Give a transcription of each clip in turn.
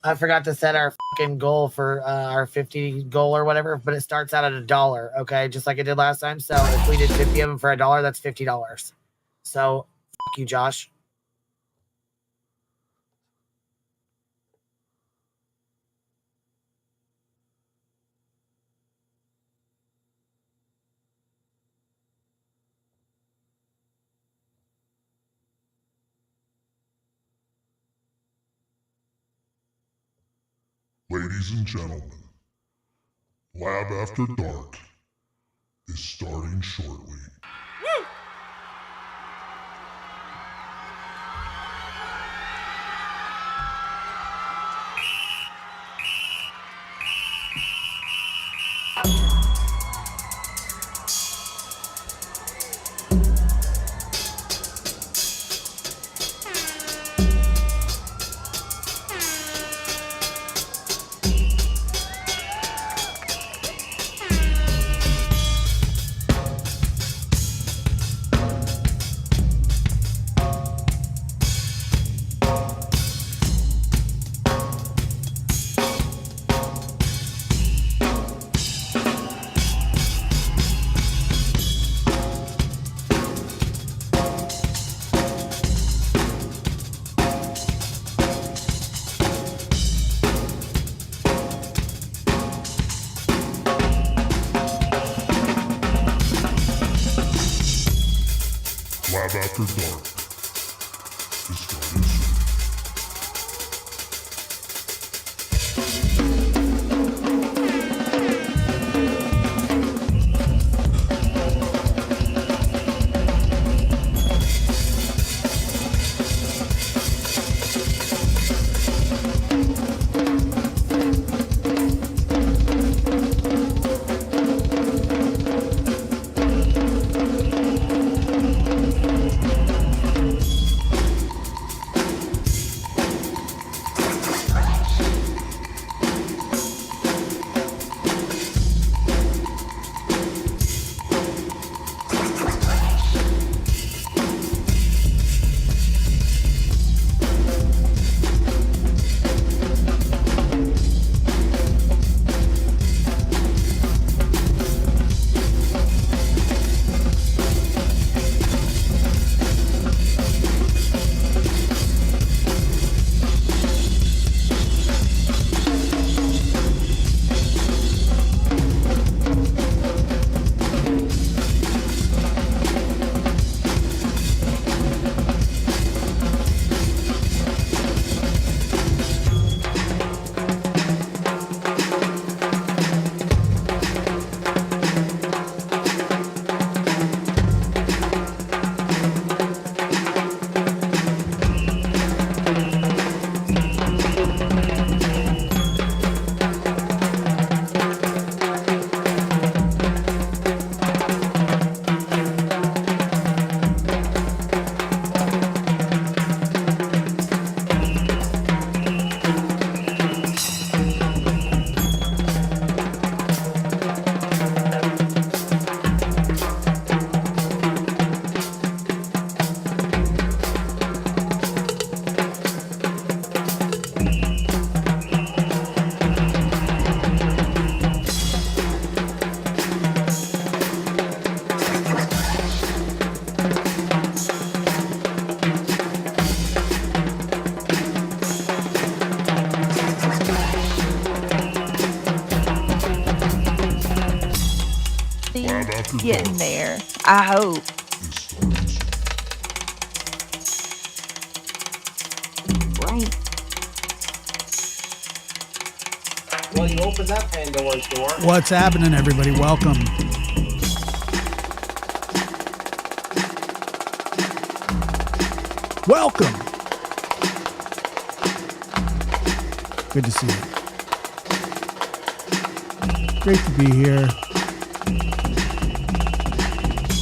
I forgot to set our fucking goal for our 50 goal or whatever, but it starts out at $1. Okay, just like it did last time. So if we did 50 of them for $1, that's $50. So fuck you, Josh. Ladies and gentlemen, Lab After Dark is starting shortly. Lab After Dark is starting soon. Getting there, I hope. Right. Well, you opened that Pandora's door. What's happening, everybody? Welcome. Welcome. Good to see you. Great to be here.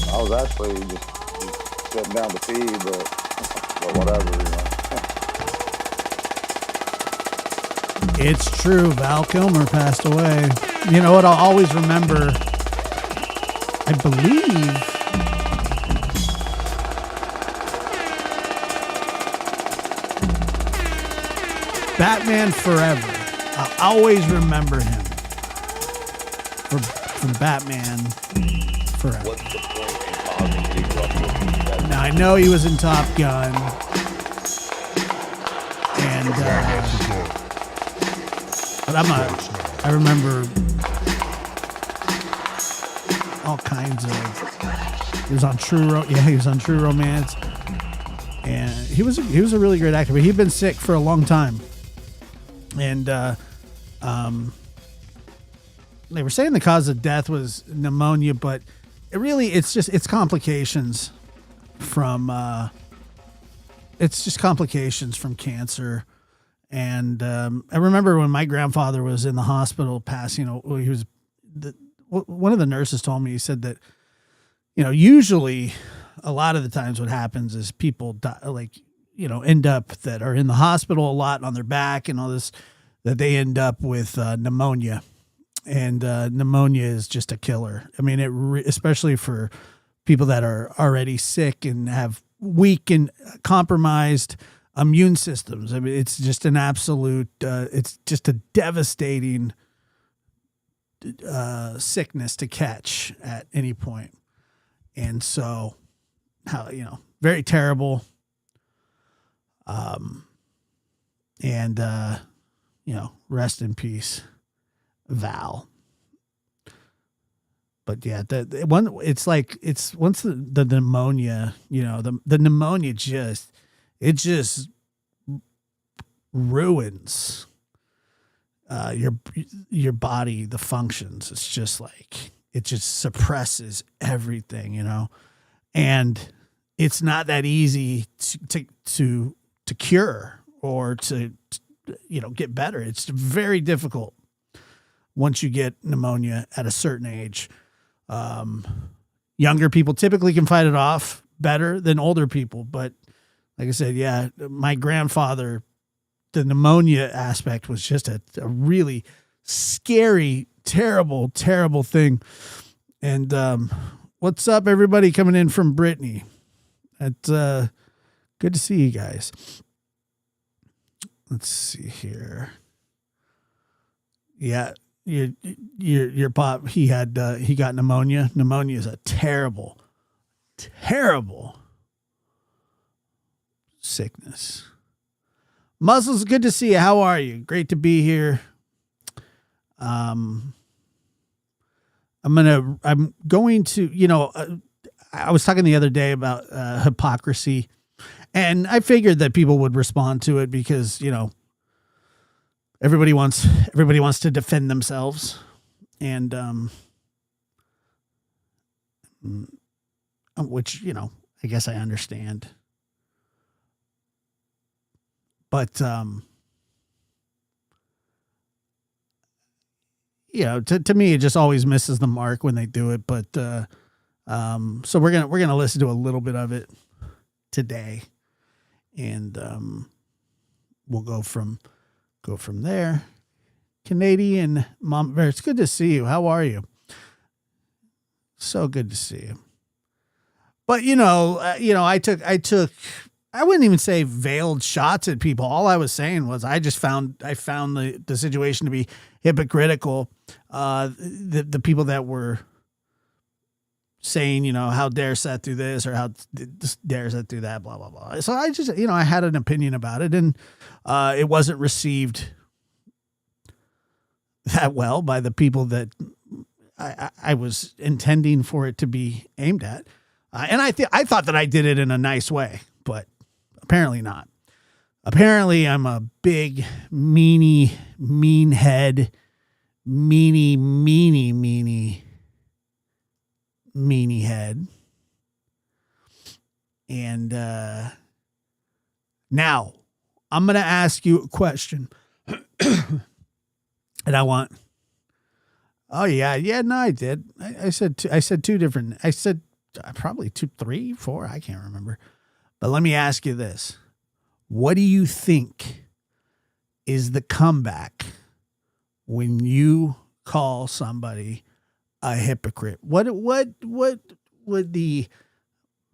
I was actually just sitting down to feed, but whatever, you know. It's true. Val Kilmer passed away. You know what? I'll always remember, I believe, Batman forever. I'll always remember him from Batman forever. What's the point in causing the eruption? Now I know he was in Top Gun, and but I remember all kinds of. He was on he was on True Romance, and he was a really great actor. But he'd been sick for a long time, and they were saying the cause of death was pneumonia, but it's complications from complications from cancer. And I remember when my grandfather was in the hospital passing, he was one of the nurses told me, he said that, usually a lot of the times what happens is people die, end up that are in the hospital a lot on their back and all this, that they end up with pneumonia. And pneumonia is just a killer. I mean, especially for people that are already sick and have weak and compromised immune systems. I mean, it's just an absolute, it's just a devastating sickness to catch at any point. And so, very terrible. Rest in peace, Val. But yeah, once the pneumonia, the pneumonia just ruins your body, the functions. It's just it just suppresses everything, and it's not that easy to cure or to get better. It's very difficult once you get pneumonia at a certain age. Younger people typically can fight it off better than older people. But like I said, yeah, my grandfather, the pneumonia aspect was just a really scary, terrible, terrible thing. And what's up, everybody coming in from Brittany? It's good to see you guys. Let's see here. Yeah. Your pop, he got pneumonia. Pneumonia is a terrible, terrible sickness. Muscles, good to see you. How are you? Great to be here. I'm going to, I was talking the other day about hypocrisy, and I figured that people would respond to it because, everybody wants to defend themselves, and which I guess I understand, but to me it just always misses the mark when they do it. But so we're gonna listen to a little bit of it today, and we'll go from there. Canadian Mom Bear, it's good to see you. How are you? So good to see you. But I wouldn't even say veiled shots at people. All I was saying was I found the situation to be hypocritical. The people that were saying, how dare Seth do this or how dare Seth do that, blah, blah, blah. So I just, I had an opinion about it, and it wasn't received that well by the people that I was intending for it to be aimed at. And I thought that I did it in a nice way, but apparently not. Apparently I'm a big, meanie head, meanie head. And now I'm going to ask you a question. And I want, oh yeah, no, I did. I said two different, I said probably 2, 3, 4, I can't remember. But let me ask you this. What do you think is the comeback when you call somebody a hypocrite? What would the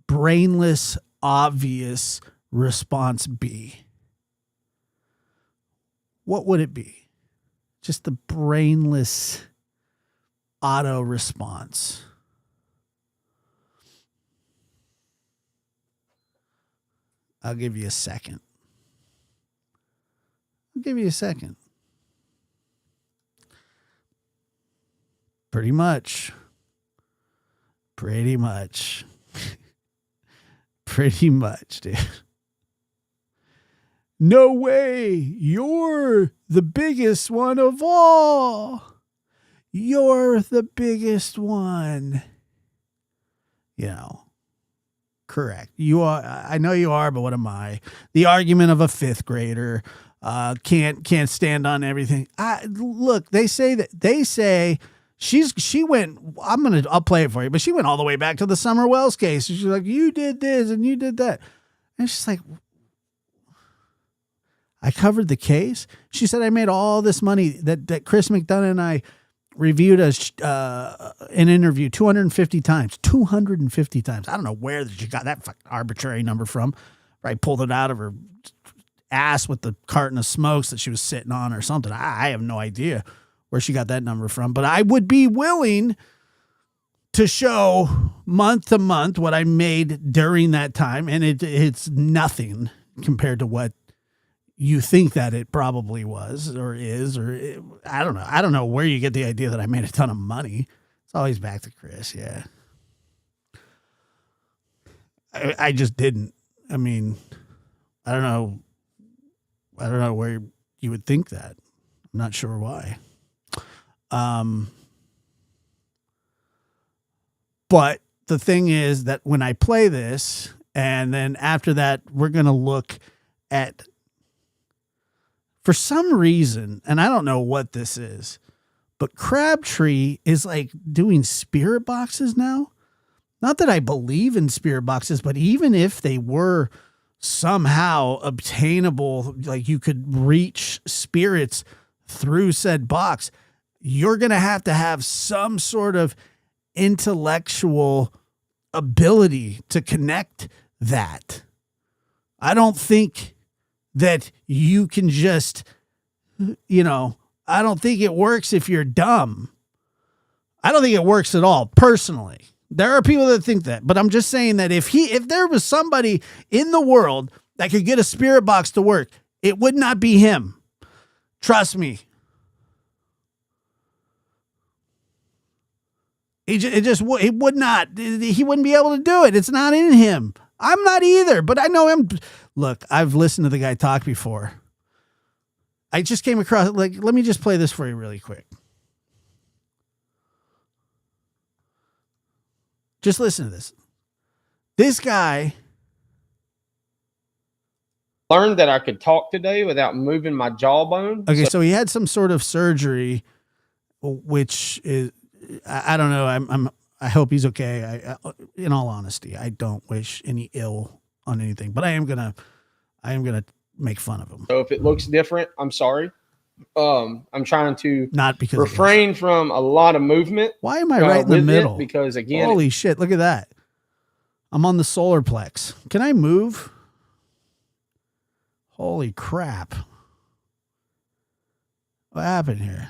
brainless, obvious response be? what would it be? Just the brainless auto response. I'll give you a second. Pretty much. Pretty much, dude. No way. You're the biggest one of all. You're the biggest one. You know, correct. You are. I know you are, but what am I? The argument of a fifth grader. Can't stand on everything. Look, they say she went, I'll play it for you, but she went all the way back to the Summer Wells case. She's like, you did this and you did that. And she's like, I covered the case. She said, I made all this money that Chris McDonough and I reviewed an interview 250 times. 250 times. I don't know where she got that fucking arbitrary number from. I pulled it out of her ass with the carton of smokes that she was sitting on or something. I have no idea where she got that number from, but I would be willing to show month to month what I made during that time. And it's nothing compared to what you think that it probably was or is, I don't know. I don't know where you get the idea that I made a ton of money. It's always back to Chris. Yeah. I just didn't. I mean, I don't know where you would think that. I'm not sure why. But the thing is that when I play this, and then after that, we're going to look at, for some reason, and I don't know what this is, but Crabtree is like doing spirit boxes now. Not that I believe in spirit boxes, but even if they were somehow obtainable, like you could reach spirits through said box, you're going to have some sort of intellectual ability to connect that. I don't think that you can just, I don't think it works if you're dumb. I don't think it works at all, personally. There are people that think that, but I'm just saying that if there was somebody in the world that could get a spirit box to work, it would not be him. Trust me. It would not. He wouldn't be able to do it. It's not in him. I'm not either, but I know him. Look, I've listened to the guy talk before. I just came across, let me just play this for you really quick. Just listen to this. This guy learned that I could talk today without moving my jawbone. Okay, so he had some sort of surgery, which is, I don't know. I hope he's okay. In all honesty, I don't wish any ill on anything, but I am gonna make fun of him. So if it looks different, I'm sorry. I'm trying to not because refrain from a lot of movement. Why am I right in the middle? Because again, holy shit, look at that. I'm on the solar plex. Can I move? Holy crap. What happened here?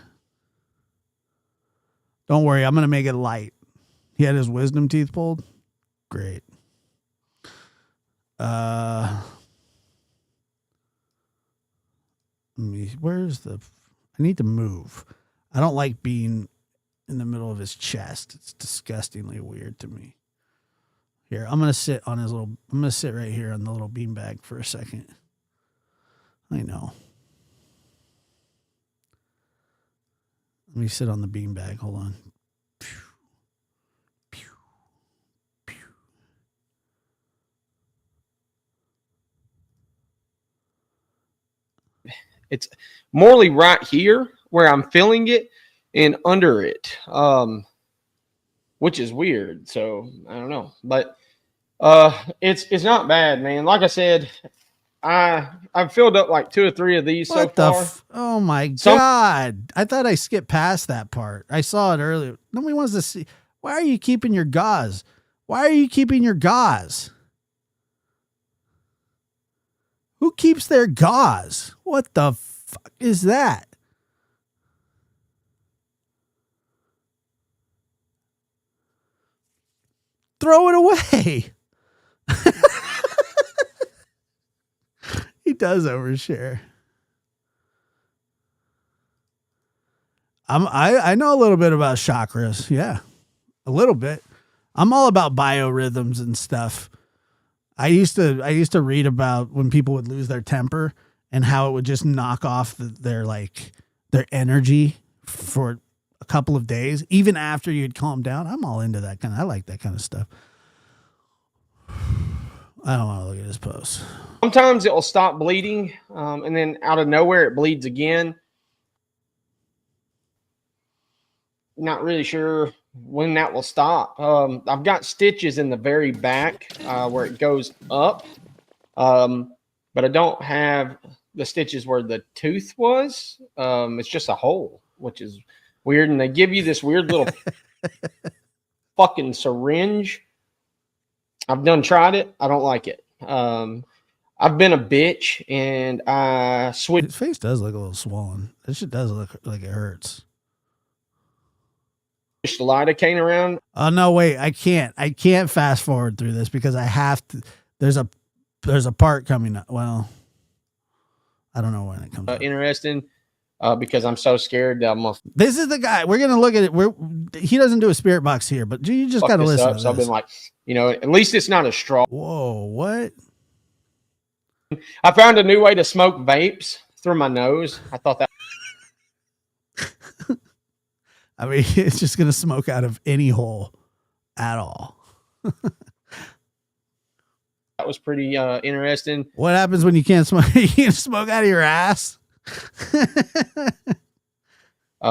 Don't worry, I'm going to make it light. He had his wisdom teeth pulled? Great. Where's the... I need to move. I don't like being in the middle of his chest. It's disgustingly weird to me. Here, I'm going to sit on his little... I'm going to sit right here on the little beanbag for a second. I know. Let me sit on the beanbag. Hold on. It's morally right here where I'm feeling it and under it, which is weird. So I don't know, but it's not bad, man. Like I said, I've filled up like 2 or 3 of these so far. Oh my God. I thought I skipped past that part. I saw it earlier. Nobody wants to see. Why are you keeping your gauze? Why are you keeping your gauze? Who keeps their gauze? What the fuck is that? Throw it away. He does overshare. I know a little bit about chakras. Yeah, a little bit. I'm all about biorhythms and stuff. I used to read about when people would lose their temper and how it would just knock off their energy for a couple of days, even after you'd calm down. I'm all into that I like that kind of stuff. I don't want to look at this post. Sometimes it will stop bleeding, and then out of nowhere it bleeds again. Not really sure when that will stop. I've got stitches in the very back where it goes up, but I don't have the stitches where the tooth was. It's just a hole, which is weird. And they give you this weird little fucking syringe. I've tried it. I don't like it. I've been a bitch, and I switched. His face does look a little swollen. This shit does look like it hurts. The lidocaine around. Oh no, wait! I can't fast forward through this because I have to. There's a part coming up. Well, I don't know when it comes up. Interesting, because I'm so scared that I'm gonna. This is the guy. We're gonna look at it. He doesn't do a spirit box here, but you just gotta listen to this. So I've been like, at least it's not a straw. Whoa! What? I found a new way to smoke vapes through my nose. I thought that. I mean, it's just gonna smoke out of any hole at all. That was pretty interesting. What happens when you can't smoke? You can't smoke out of your ass?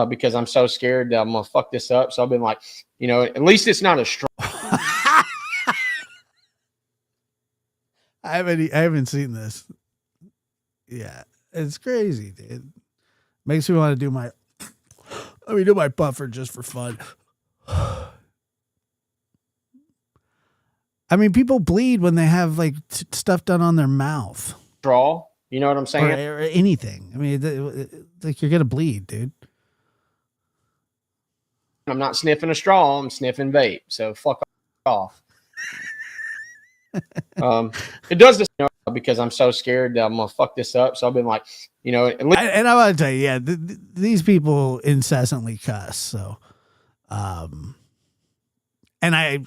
Because I'm so scared that I'm gonna fuck this up. So I've been like, at least it's not a straw. I haven't seen this. Yeah, it's crazy, dude. Makes me want to do my. Let me do my puffer just for fun. I mean, people bleed when they have stuff done on their mouth. Straw, you know what I'm saying? Or anything. I mean, it's like you're gonna bleed, dude. I'm not sniffing a straw. I'm sniffing vape. So fuck off. It does this because I'm so scared that I'm gonna fuck this up. So I've been like, at least. And I want to tell you, yeah, these people incessantly cuss. So, and I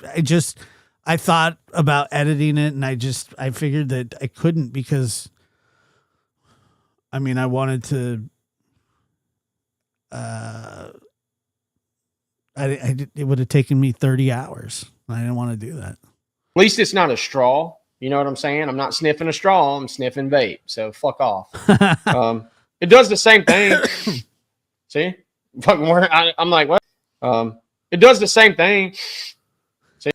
thought about editing it, and I figured that I couldn't because, I mean, I wanted to. It would have taken me 30 hours. I didn't want to do that. At least it's not a straw. You know what I'm saying? I'm not sniffing a straw. I'm sniffing vape. So fuck off. It does the same thing. See? Fucking word. I'm like, what? It does the same thing. See?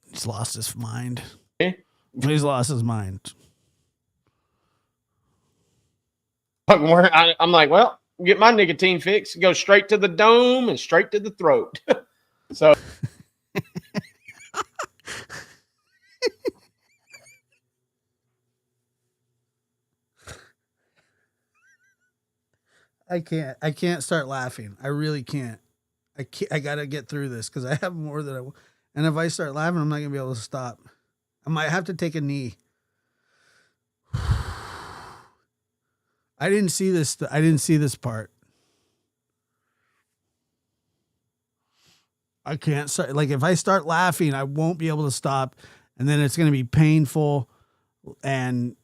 He's lost his mind. See? He's lost his mind. Fucking word. I'm like, well, get my nicotine fix. Go straight to the dome and straight to the throat. So. I can't start laughing. I really can't. I got to get through this because I have more than and if I start laughing, I'm not going to be able to stop. I might have to take a knee. I didn't see this. I didn't see this part. I can't start. If I start laughing, I won't be able to stop. And then it's going to be painful. And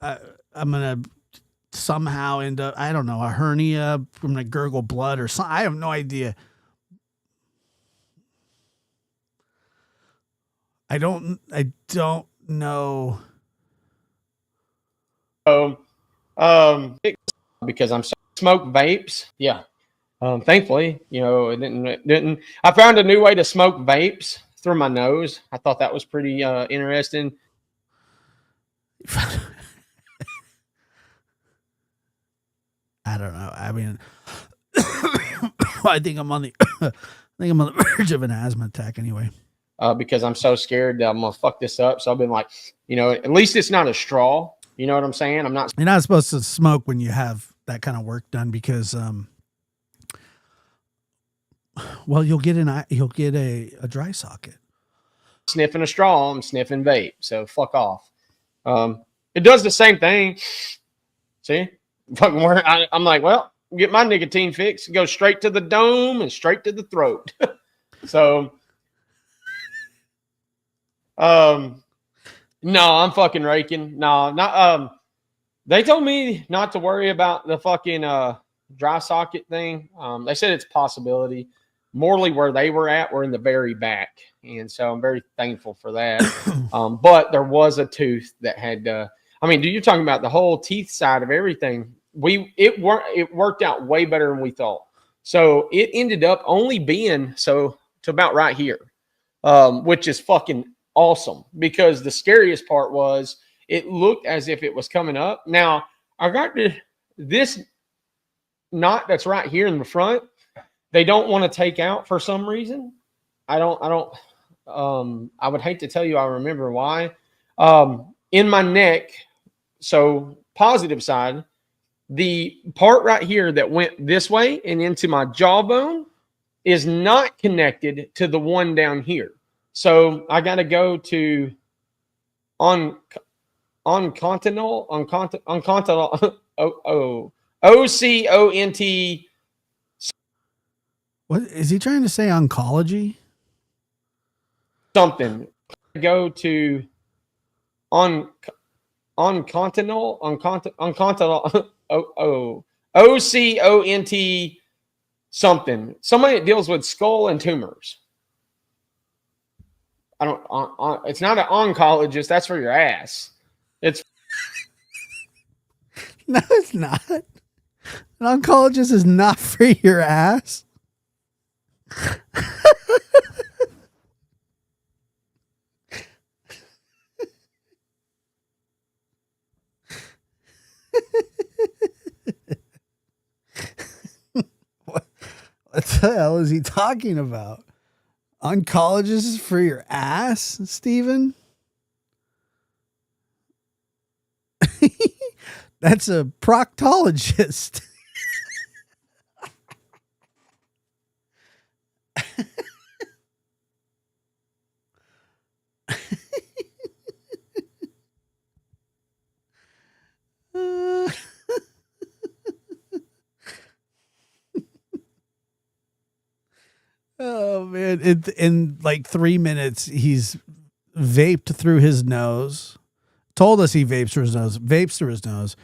I'm going to somehow end up, I don't know, a hernia. I'm going to gurgle blood or something. I have no idea. I don't know. Because I'm smoke vapes. Yeah. Thankfully, it didn't. I found a new way to smoke vapes through my nose. I thought that was pretty interesting. I don't know. I mean, I think I'm on the verge of an asthma attack anyway. because I'm so scared that I'm gonna fuck this up. So I've been like, you know, at least it's not a straw. You know what I'm saying? I'm not. You're not supposed to smoke when you have that kind of work done because, well, you'll get a dry socket. Sniffing a straw, I'm sniffing vape. So fuck off. It does the same thing. See, fucking work. I'm like, well, get my nicotine fix, go straight to the dome and straight to the throat. So, no, I'm fucking raking. No, not. They told me not to worry about the fucking dry socket thing. They said it's a possibility. Morley, where they were at, were in the very back, and so I'm very thankful for that. But there was a tooth that had. I mean, you're talking about the whole teeth side of everything. It worked out way better than we thought. So it ended up only being to about right here, which is fucking awesome, because the scariest part was it looked as if it was coming up. Now I got this knot that's right here in the front. They don't want to take out for some reason. I would hate to tell you I remember why. In my neck, so positive side, the part right here that went this way and into my jawbone is not connected to the one down here. So I got to go to on continental OCONT. What is he trying to say? Oncology? Something. Go to on continental OCONT something. Somebody that deals with skull and tumors. I don't. It's not an oncologist. That's for your ass. It's No, it's not. An oncologist is not for your ass. What the hell is he talking about? Oncologist is for your ass, Steven? That's a proctologist. Oh man! In like 3 minutes, he's vaped through his nose. Told us he vapes through his nose,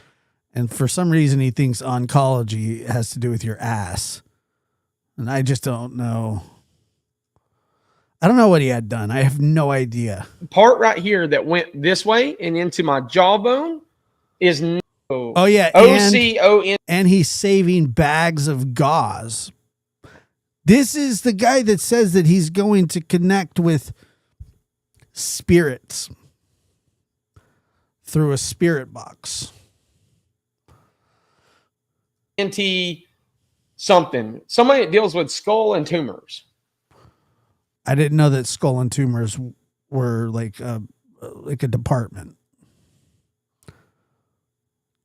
and for some reason he thinks oncology has to do with your ass, and I just don't know. I don't know what he had done. I have no idea. Part right here that went this way and into my jawbone is no. Oh yeah, OCON. And he's saving bags of gauze. This is the guy that says that he's going to connect with spirits through a spirit box. NT something. Somebody that deals with skull and tumors. I didn't know that skull and tumors were like a department.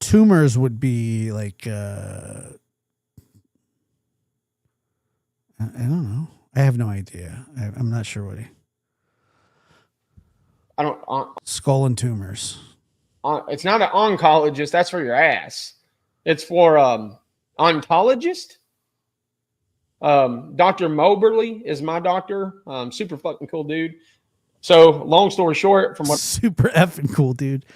Tumors would be like I don't know. I have no idea. I'm not sure what I don't. skull and tumors. It's not an oncologist. That's for your ass. It's for ontologist. Dr. Moberly is my doctor. Super fucking cool dude. So long story short, from what Super effing cool dude.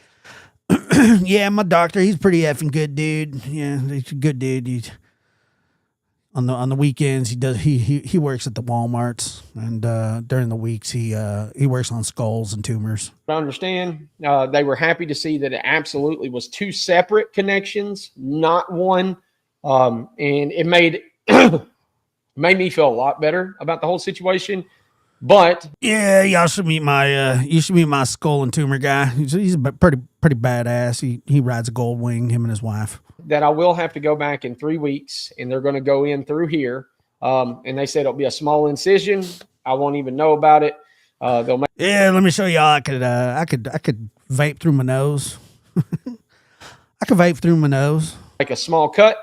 Yeah, my doctor, he's pretty effing good dude. Yeah, he's a good dude. He's on the weekends he works at the Walmarts, and during the weeks he works on skulls and tumors. I understand, they were happy to see that it absolutely was two separate connections, not one. And it made me feel a lot better about the whole situation. But yeah, y'all should meet my skull and tumor guy. He's pretty badass. He rides a gold wing, him and his wife. That I will have to go back in 3 weeks, and they're going to go in through here. And they said it'll be a small incision. I won't even know about it. They'll make Yeah, let me show y'all. I could vape through my nose. I could vape through my nose, like a small cut.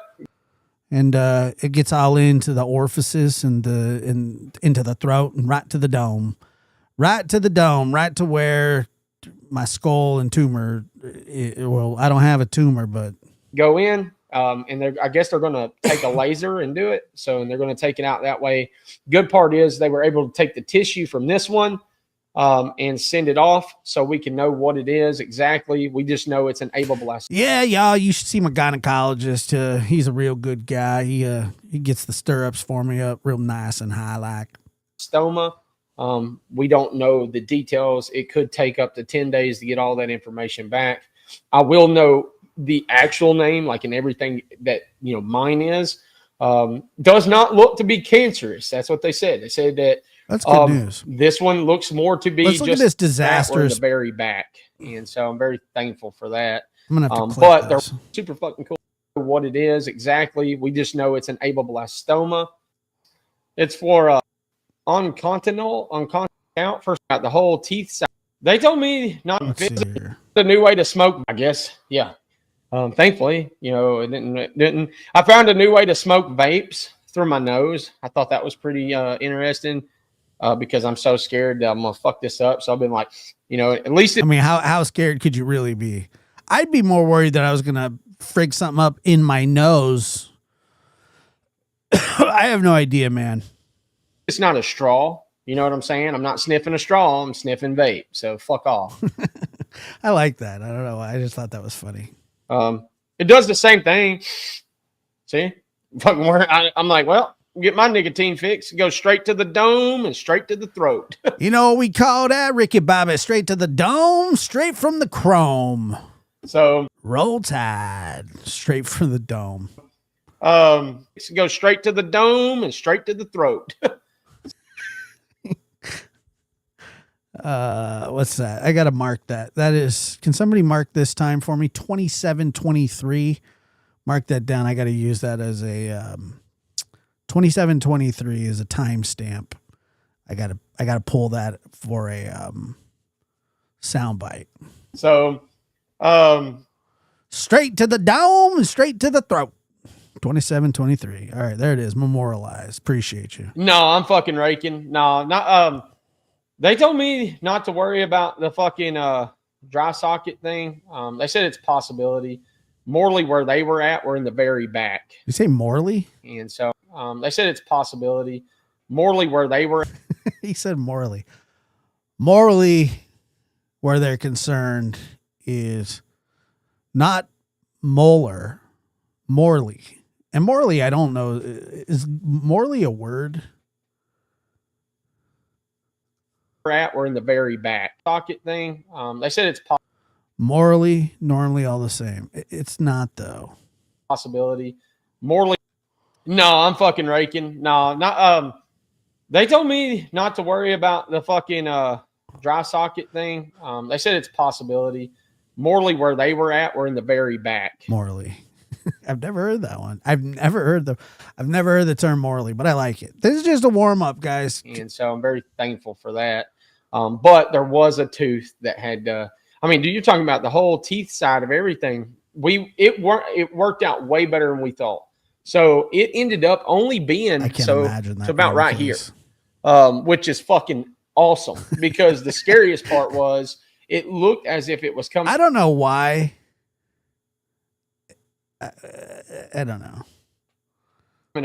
and it gets all into the orifices and into the throat and right to the dome, right to where my skull and tumor. Well, I don't have a tumor, but Go in, and I guess they're going to take a laser and do it. So, and they're going to take it out that way. Good part is they were able to take the tissue from this one and send it off so we can know what it is exactly. We just know it's an ableblast. yeah, y'all, you should see my gynecologist. He's a real good guy. He gets the stirrups for me up real nice and high like. Stoma. We don't know the details. It could take up to 10 days to get all that information back. I will know the actual name, like in everything that, mine is, does not look to be cancerous. That's what they said. They said that That's good news. this one looks more to be Let's look at just this that or in disastrous. the very back. And so I'm very thankful for that. I'm gonna have to click But they're this. super fucking cool. What it is exactly, we just know it's an ableblastoma. It's for uncontinental out for the whole teeth side. They told me not Let's see here. the new way to smoke, I guess. Yeah. Thankfully, it didn't. I found a new way to smoke vapes through my nose. I thought that was pretty interesting because I'm so scared that I'm gonna fuck this up. So I've been like, at least I mean, how scared could you really be? I'd be more worried that I was gonna frig something up in my nose. I have no idea, man. it's not a straw. You know what I'm saying? I'm not sniffing a straw. I'm sniffing vape. So fuck off. I like that. I don't know. I just thought that was funny. It does the same thing. See, fucking where I'm like, well, get my nicotine fix. Go straight to the dome and straight to the throat. You know what we call that, Ricky Bobby? Straight to the dome, straight from the chrome. So, Roll Tide, straight from the dome. go straight to the dome and straight to the throat. What's that? I gotta mark that. That is, can somebody mark this time for me? 27:23. Mark that down. I gotta use that as a 27:23 is a timestamp. I gotta pull that for a soundbite. So, Straight to the dome and straight to the throat. 27:23. All right, there it is. Memorialized. Appreciate you. no, I'm fucking raking. No, not. They told me not to worry about the fucking dry socket thing. They said it's a possibility. Morley, where they were at, were in the very back. You say Morley? And so they said it's a possibility. Morley, where they were. He said Morley. Morley, where they're concerned, is not Molar, Morley. And Morley, I don't know. Is Morley a word? At were in the very back socket thing. They said it's Morley, normally all the same. It's not though. possibility. Morley. No, I'm fucking raking. No, not. They told me not to worry about the fucking dry socket thing. They said it's a possibility. Morley, where they were at, were in the very back. Morley. I've never heard that one. I've never heard the term Morley, but I like it. This is just a warm up, guys. And so I'm very thankful for that. But there was a tooth that had. Dude, you're talking about the whole teeth side of everything. It worked out way better than we thought. So it ended up only being I can't imagine that. so about being right the here, case. which is fucking awesome. Because the scariest part was it looked as if it was coming. I don't know why. I don't know.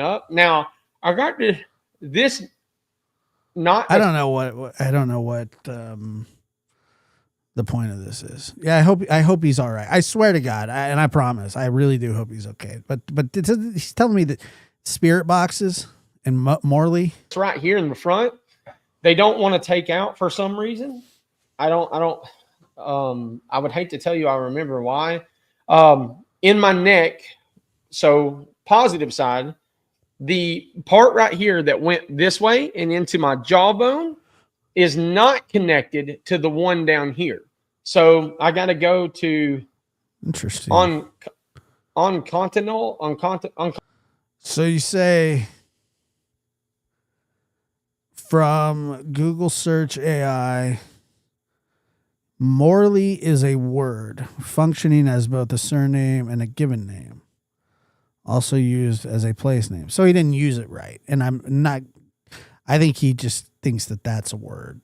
Up. Now I got this. I don't know what the point of this is. Yeah, I hope he's all right. I swear to God, and I promise, I really do hope he's okay. But he's telling me that spirit boxes and Morley. It's right here in the front. They don't want to take out for some reason. I would hate to tell you. I remember why. In my neck. So positive side. The part right here that went this way and into my jawbone is not connected to the one down here. So I got to go to Interesting. on continental. So you say From Google Search AI, Morley is a word functioning as both a surname and a given name, also used as a place name. So he didn't use it right. And I think he just thinks that that's a word.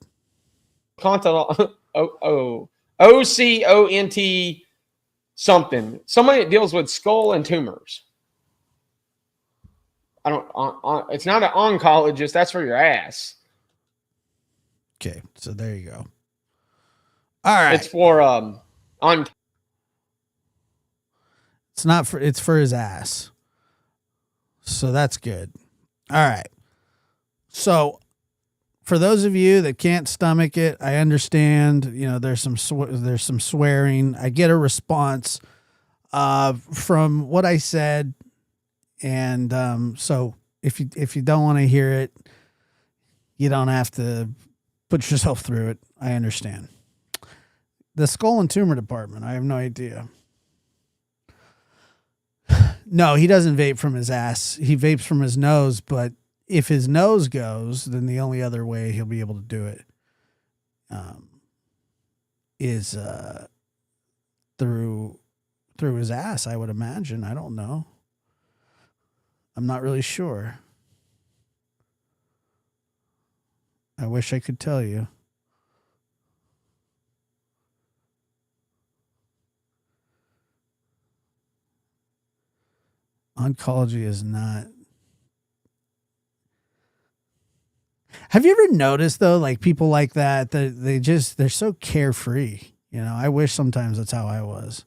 OCONT something. Somebody that deals with skull and tumors. I don't. It's not an oncologist. That's for your ass. Okay, so there you go. All right. It's for on. It's not for. It's for his ass. So that's good. All right. So for those of you that can't stomach it, I understand. You know, there's some swearing. I get a response from what I said. And so if you don't want to hear it, you don't have to put yourself through it. I understand. The skull and tumor department, I have no idea. No, he doesn't vape from his ass. He vapes from his nose, but if his nose goes, then the only other way he'll be able to do it is through his ass, I would imagine. I don't know. I'm not really sure. I wish I could tell you. Oncology is not. Have you ever noticed though, like people like that they're so carefree. You know, I wish sometimes that's how I was.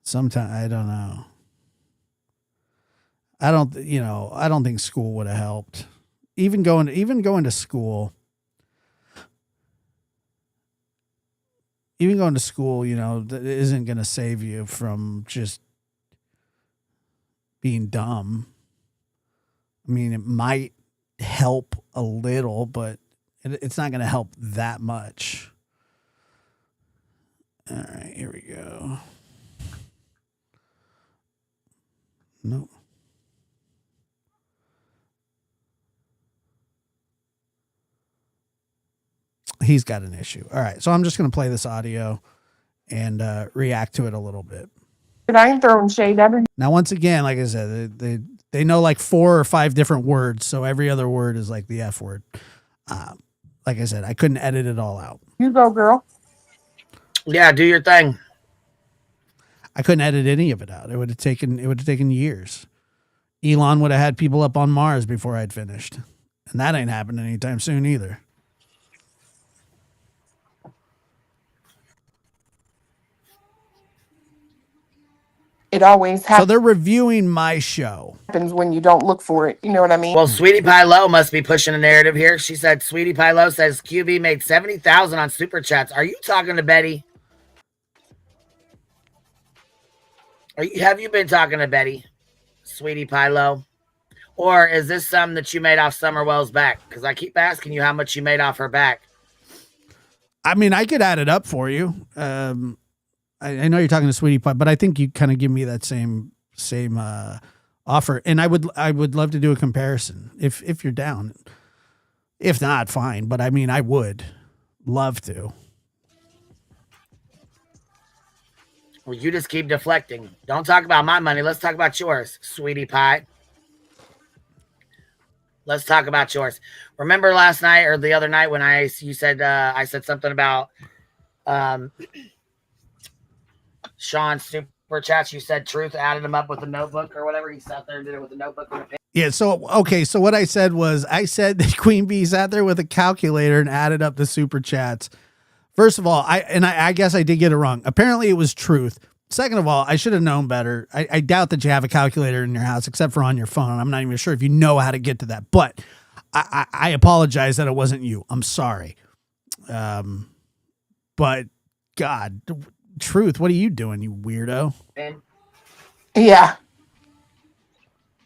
Sometimes I don't know. I don't think school would have helped. Even going to school. Even going to school, you know, that isn't going to save you from just being dumb. I mean, it might help a little, but it's not going to help that much. All right, here we go. Nope. He's got an issue. All right. So I'm just going to play this audio and react to it a little bit. But I ain't throwing shade at her. Now, once again, like I said, they know like 4 or 5 different words. So every other word is like the F word. Like I said, I couldn't edit it all out. You go, girl. Yeah, do your thing. I couldn't edit any of it out. It would have taken years. Elon would have had people up on Mars before I'd finished. And that ain't happening anytime soon either. It always So they're reviewing my show. happens when you don't look for it. You know what I mean? Well, Sweetie Pie Low must be pushing a narrative here. She said, Sweetie Pie Low says QB made 70,000 on Super Chats. Are you talking to Betty? Have you been talking to Betty, Sweetie Pie Low? Or is this something that you made off Summerwell's back? Because I keep asking you how much you made off her back. I mean, I could add it up for you. I know you're talking to Sweetie Pie, but I think you kind of give me that same offer, and I would love to do a comparison if you're down. If not, fine. But I mean, I would love to. Well, you just keep deflecting. Don't talk about my money. Let's talk about yours, Sweetie Pie. Let's talk about yours. Remember last night or the other night when I said something about Sean's super chats? You said Truth added him up with a notebook or whatever. He sat there and did it with a notebook and a pen. Yeah. So okay. So what I said that Queen Bee sat there with a calculator and added up the super chats. First of all, I guess I did get it wrong. Apparently it was Truth. Second of all, I should have known better. I doubt that you have a calculator in your house except for on your phone. I'm not even sure if you know how to get to that, but I apologize that it wasn't you. I'm sorry. But God, Truth, what are you doing, you weirdo? Yeah.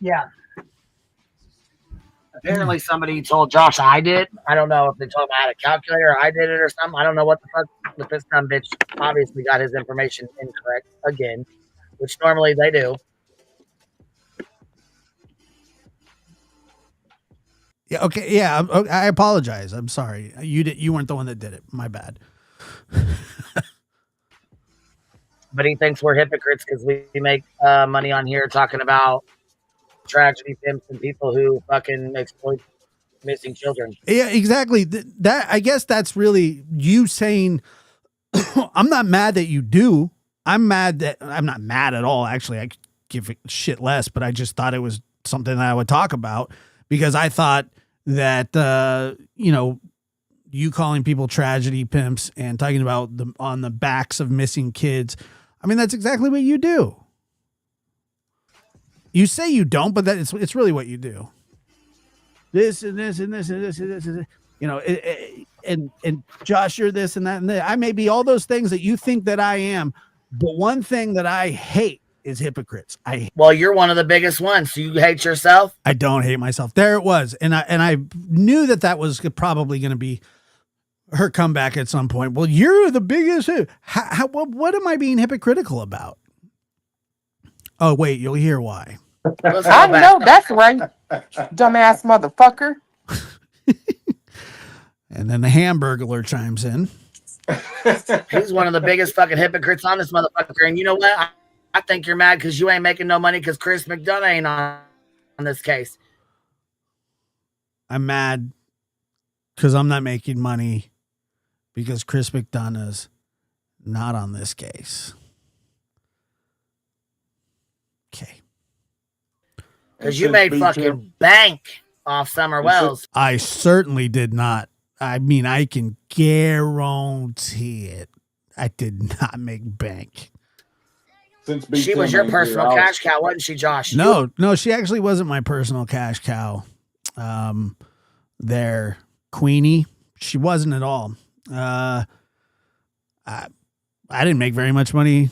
Yeah. Apparently somebody told Josh I did. I don't know if they told him I had a calculator or I did it or something. I don't know what the fuck, but this dumb bitch obviously got his information incorrect again, which normally they do. Yeah. Okay. Yeah. I apologize. I'm sorry. You weren't the one that did it. My bad. But he thinks we're hypocrites because we make money on here talking about tragedy pimps and people who fucking exploit missing children. Yeah, exactly. That I guess that's really you saying, I'm not mad that you do. I'm not mad at all. Actually, I could give a shit less, but I just thought it was something that I would talk about because I thought that, you calling people tragedy pimps and talking about on the backs of missing kids. I mean, that's exactly what you do. You say you don't, but it's really what you do. This and this and this and this and this, and this. And Josh, you're this and that and that. I may be all those things that you think that I am, but one thing that I hate is hypocrites. Well, you're one of the biggest ones. So you hate yourself? I don't hate myself. There it was, and I knew that was probably going to be her comeback at some point. Well, you're the biggest. What am I being hypocritical about? Oh wait, you'll hear why. I know that's right, dumbass motherfucker. And then the Hamburglar chimes in. He's one of the biggest fucking hypocrites on this motherfucker. And you know what? I think you're mad because you ain't making no money because Chris McDonough ain't on this case. I'm mad because I'm not making money because Chris McDonough's not on this case. Okay. Because you made fucking bank off Summer Wells. I certainly did not. I mean, I can guarantee it. I did not make bank. She was your personal cash cow, wasn't she, Josh? No, she actually wasn't my personal cash cow. There, Queenie, she wasn't at all. I didn't make very much money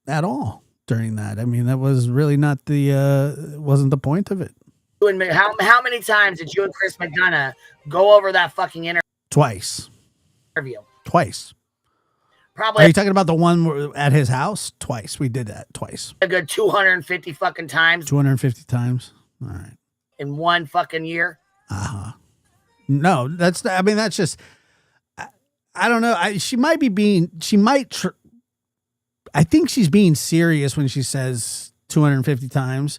at all during that. I mean, that was really not wasn't the point of it. How many times did you and Chris McDonough go over that fucking interview? Twice. Probably. Are you talking about the one at his house? Twice. We did that twice. A good 250 fucking times. 250 times. All right. In one fucking year. No, that's just, I don't know. I think she's being serious when she says 250 times.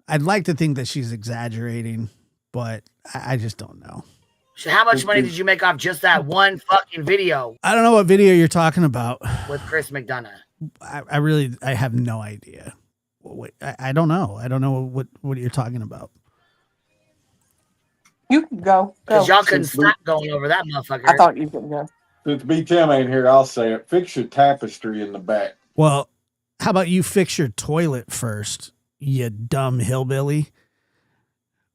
I'd like to think that she's exaggerating, but I just don't know. So how much money did you make off just that one fucking video? I don't know what video you're talking about. With Chris McDonough. I have no idea. Wait, I don't know. I don't know what you're talking about. You can go. Because y'all couldn't stop going over that motherfucker. I thought you could go. Since B-Tim ain't here, I'll say it. Fix your tapestry in the back. Well, how about you fix your toilet first, you dumb hillbilly?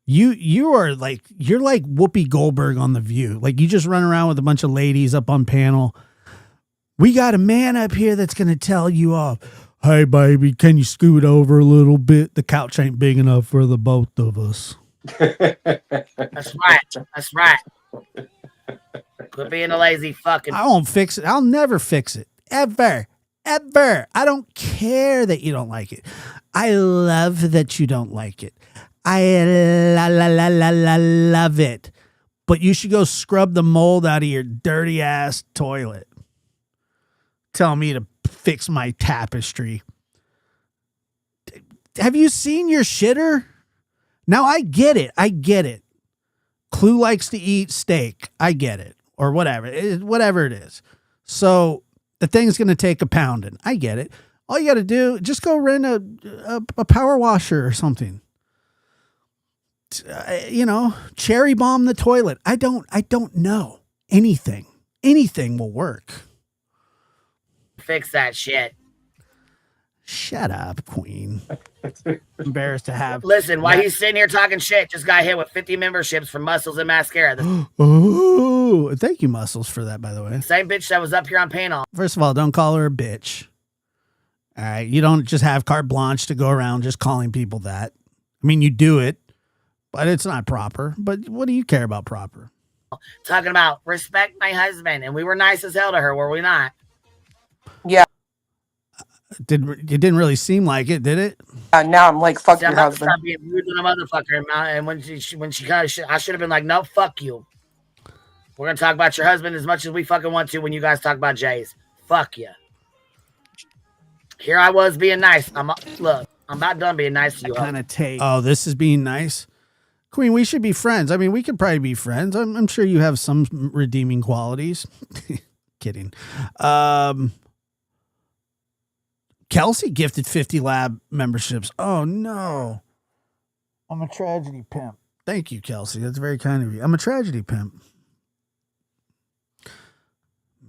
You're like Whoopi Goldberg on The View. Like you just run around with a bunch of ladies up on panel. We got a man up here that's going to tell you off. Hey, baby, can you scoot over a little bit? The couch ain't big enough for the both of us. That's right. Quit being a lazy fucking. I won't fix it. I'll never fix it. Ever. I don't care that you don't like it. I love that you don't like it. I love it. But you should go scrub the mold out of your dirty ass toilet. Tell me to fix my tapestry. Have you seen your shitter? Now I get it. Clue likes to eat steak. I get it. Or whatever it is. So the thing's going to take a pounding. I get it. All you got to do, just go rent a power washer or something. Cherry bomb the toilet. I don't know. Anything will work. Fix that shit. Shut up, Queen. Embarrassed to have. Listen, while he's sitting here talking shit, just got hit with 50 memberships for Muscles and Mascara. Oh, thank you, Muscles, for that, by the way. Same bitch that was up here on panel. First of all, don't call her a bitch. All right. You don't just have carte blanche to go around just calling people that. I mean, you do it, but it's not proper. But what do you care about proper? Talking about respect my husband, and we were nice as hell to her, were we not? Yeah. It didn't really seem like it, did it? Now I'm like, fuck See, I'm your about to husband. stop being rude to the motherfucker. And when she got, I should have been like, no, fuck you. We're gonna talk about your husband as much as we fucking want to when you guys talk about Jay's. Fuck you. Here I was being nice. Look, I'm about done being nice to you. Kind of take. Oh, this is being nice. Queen, we should be friends. I mean, we could probably be friends. I'm sure you have some redeeming qualities. Kidding. Kelsey gifted 50 lab memberships. Oh, no. I'm a tragedy pimp. Thank you, Kelsey. That's very kind of you. I'm a tragedy pimp.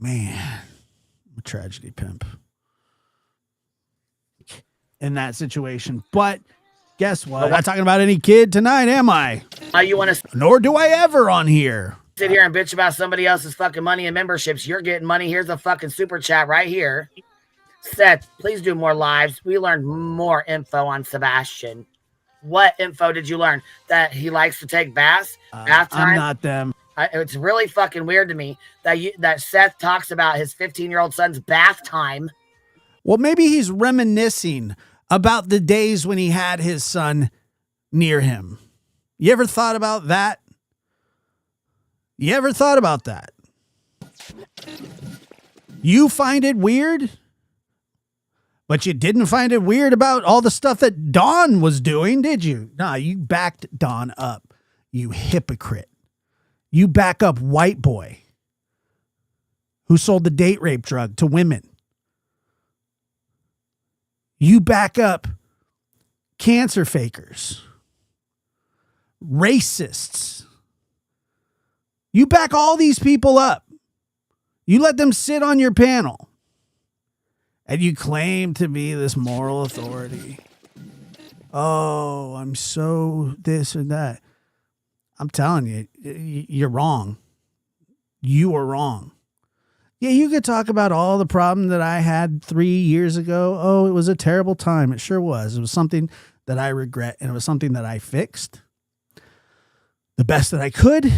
Man, I'm a tragedy pimp. In that situation. But guess what? I'm not talking about any kid tonight, am I? You want to Nor do I ever on here. sit here and bitch about somebody else's fucking money and memberships? You're getting money. Here's a fucking super chat right here. Seth, please do more lives. We learned more info on Sebastian. What info did you learn? That he likes to take baths? Bath time? I'm not them. It's really fucking weird to me that Seth talks about his 15-year-old son's bath time. Well, maybe he's reminiscing about the days when he had his son near him. You ever thought about that? You ever thought about that? You find it weird? But you didn't find it weird about all the stuff that Dawn was doing, did you? Nah, you backed Dawn up. You hypocrite. You back up white boy who sold the date rape drug to women. You back up cancer fakers, racists. You back all these people up. You let them sit on your panel. And you claim to be this moral authority. Oh, I'm so this and that. I'm telling you, you're wrong. You are wrong. Yeah, you could talk about all the problem that I had 3 years ago. Oh, it was a terrible time. It sure was. It was something that I regret, and it was something that I fixed the best that I could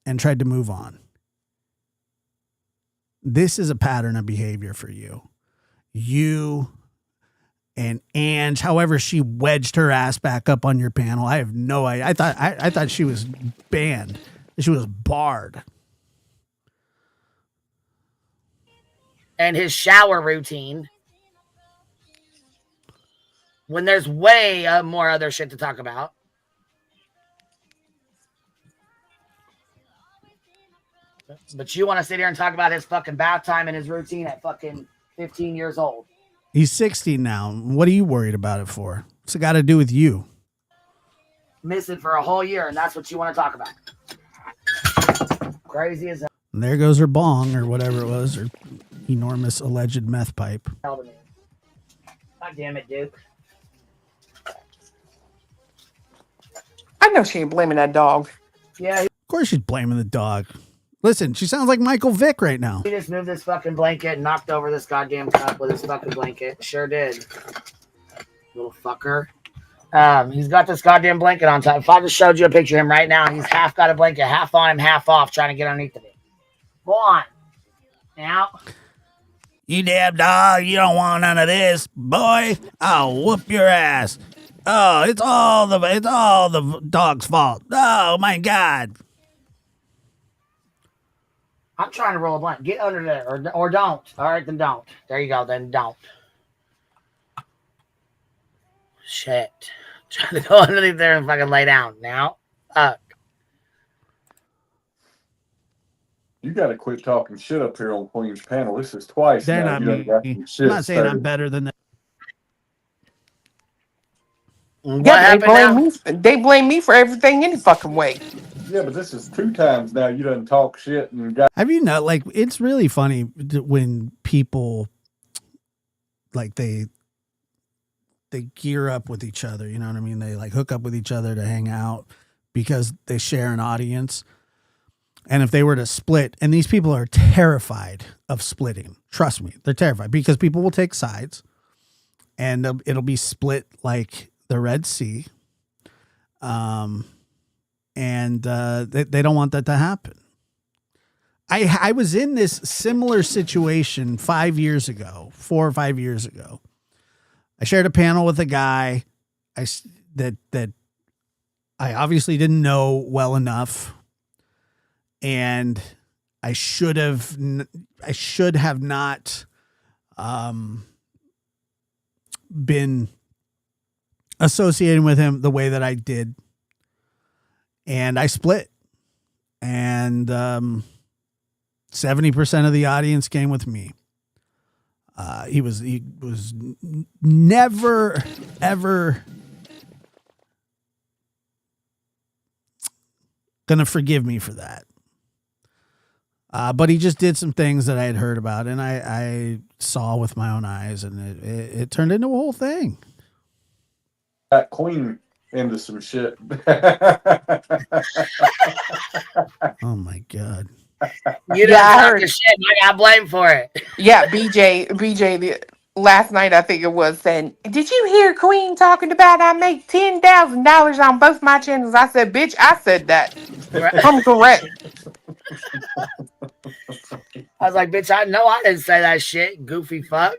and tried to move on. This is a pattern of behavior for you. You and Ange, however she wedged her ass back up on your panel, I have no idea. I thought she was banned. She was barred. And his shower routine. When there's way more other shit to talk about. But you want to sit here and talk about his fucking bath time and his routine at fucking 15 years old. He's 16 now. What are you worried about it for? What's it got to do with you? Missing for a whole year, and that's what you want to talk about. Crazy as hell. And there goes her bong or whatever it was, or enormous alleged meth pipe. God damn it, Duke. I know she ain't blaming that dog. Yeah, Of course she's blaming the dog. Listen, she sounds like Michael Vick right now. he just moved this fucking blanket and knocked over this goddamn cup with his fucking blanket. Sure did. Little fucker. He's got this goddamn blanket on top. If I just showed you a picture of him right now, he's half got a blanket, half on him, half off, trying to get underneath of it. Go on. Now. You damn dog, you don't want none of this, boy. I'll whoop your ass. Oh, it's all the dog's fault. Oh my God. I'm trying to roll a blunt. Get under there, or don't. All right, then don't. There you go. Then don't. Shit. Trying to go underneath there and fucking lay down now. You got to quit talking shit up here on Queen's panel. This is twice They're now. not You done me. got some I'm shit not saying I'm started. better than them. What Yeah, happened now? they blame me for everything any fucking way. Yeah, but this is 2 times now. You done talk shit and got. Have you not, like, it's really funny when people, like, they gear up with each other, you know what I mean? They, like, hook up with each other to hang out because they share an audience. And if they were to split, and these people are terrified of splitting, trust me, they're terrified because people will take sides and it'll be split like the Red Sea. And they don't want that to happen. I was in this similar situation 5 years ago, 4 or 5 years ago. I shared a panel with a guy that I obviously didn't know well enough, and I should have not been associating with him the way that I did, and I split, and 70% of the audience came with me. He was never ever gonna forgive me for that. But he just did some things that I had heard about, and I saw with my own eyes, and it turned into a whole thing. That queen into some shit. Oh my God. You didn't talk the shit. I got blamed for it. Yeah, BJ, last night I think it was saying, did you hear Queen talking about I make $10,000 on both my channels? I said, bitch, I said that. I'm correct. I was like, bitch, I know I didn't say that shit. Goofy fuck.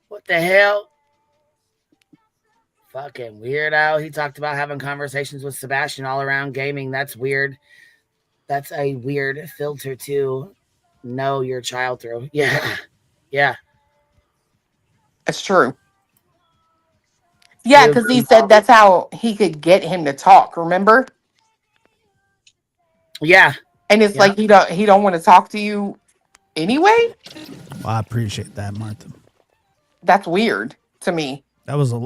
What the hell? Fucking weirdo. He talked about having conversations with Sebastian all around gaming. That's weird. That's a weird filter to know your child through. Yeah. Yeah. That's true. Yeah, because he said that's how he could get him to talk, remember? Yeah. And it's like he don't want to talk to you anyway. Well, I appreciate that, Martha. That's weird to me. That was a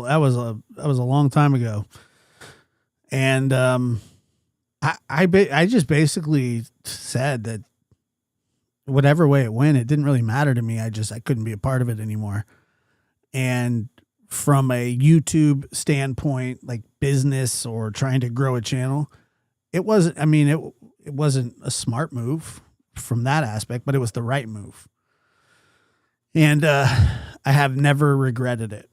long time ago, and I just basically said that whatever way it went, it didn't really matter to me. I couldn't be a part of it anymore. And from a YouTube standpoint, like business or trying to grow a channel, it wasn't. I mean, it wasn't a smart move from that aspect, but it was the right move. And I have never regretted it.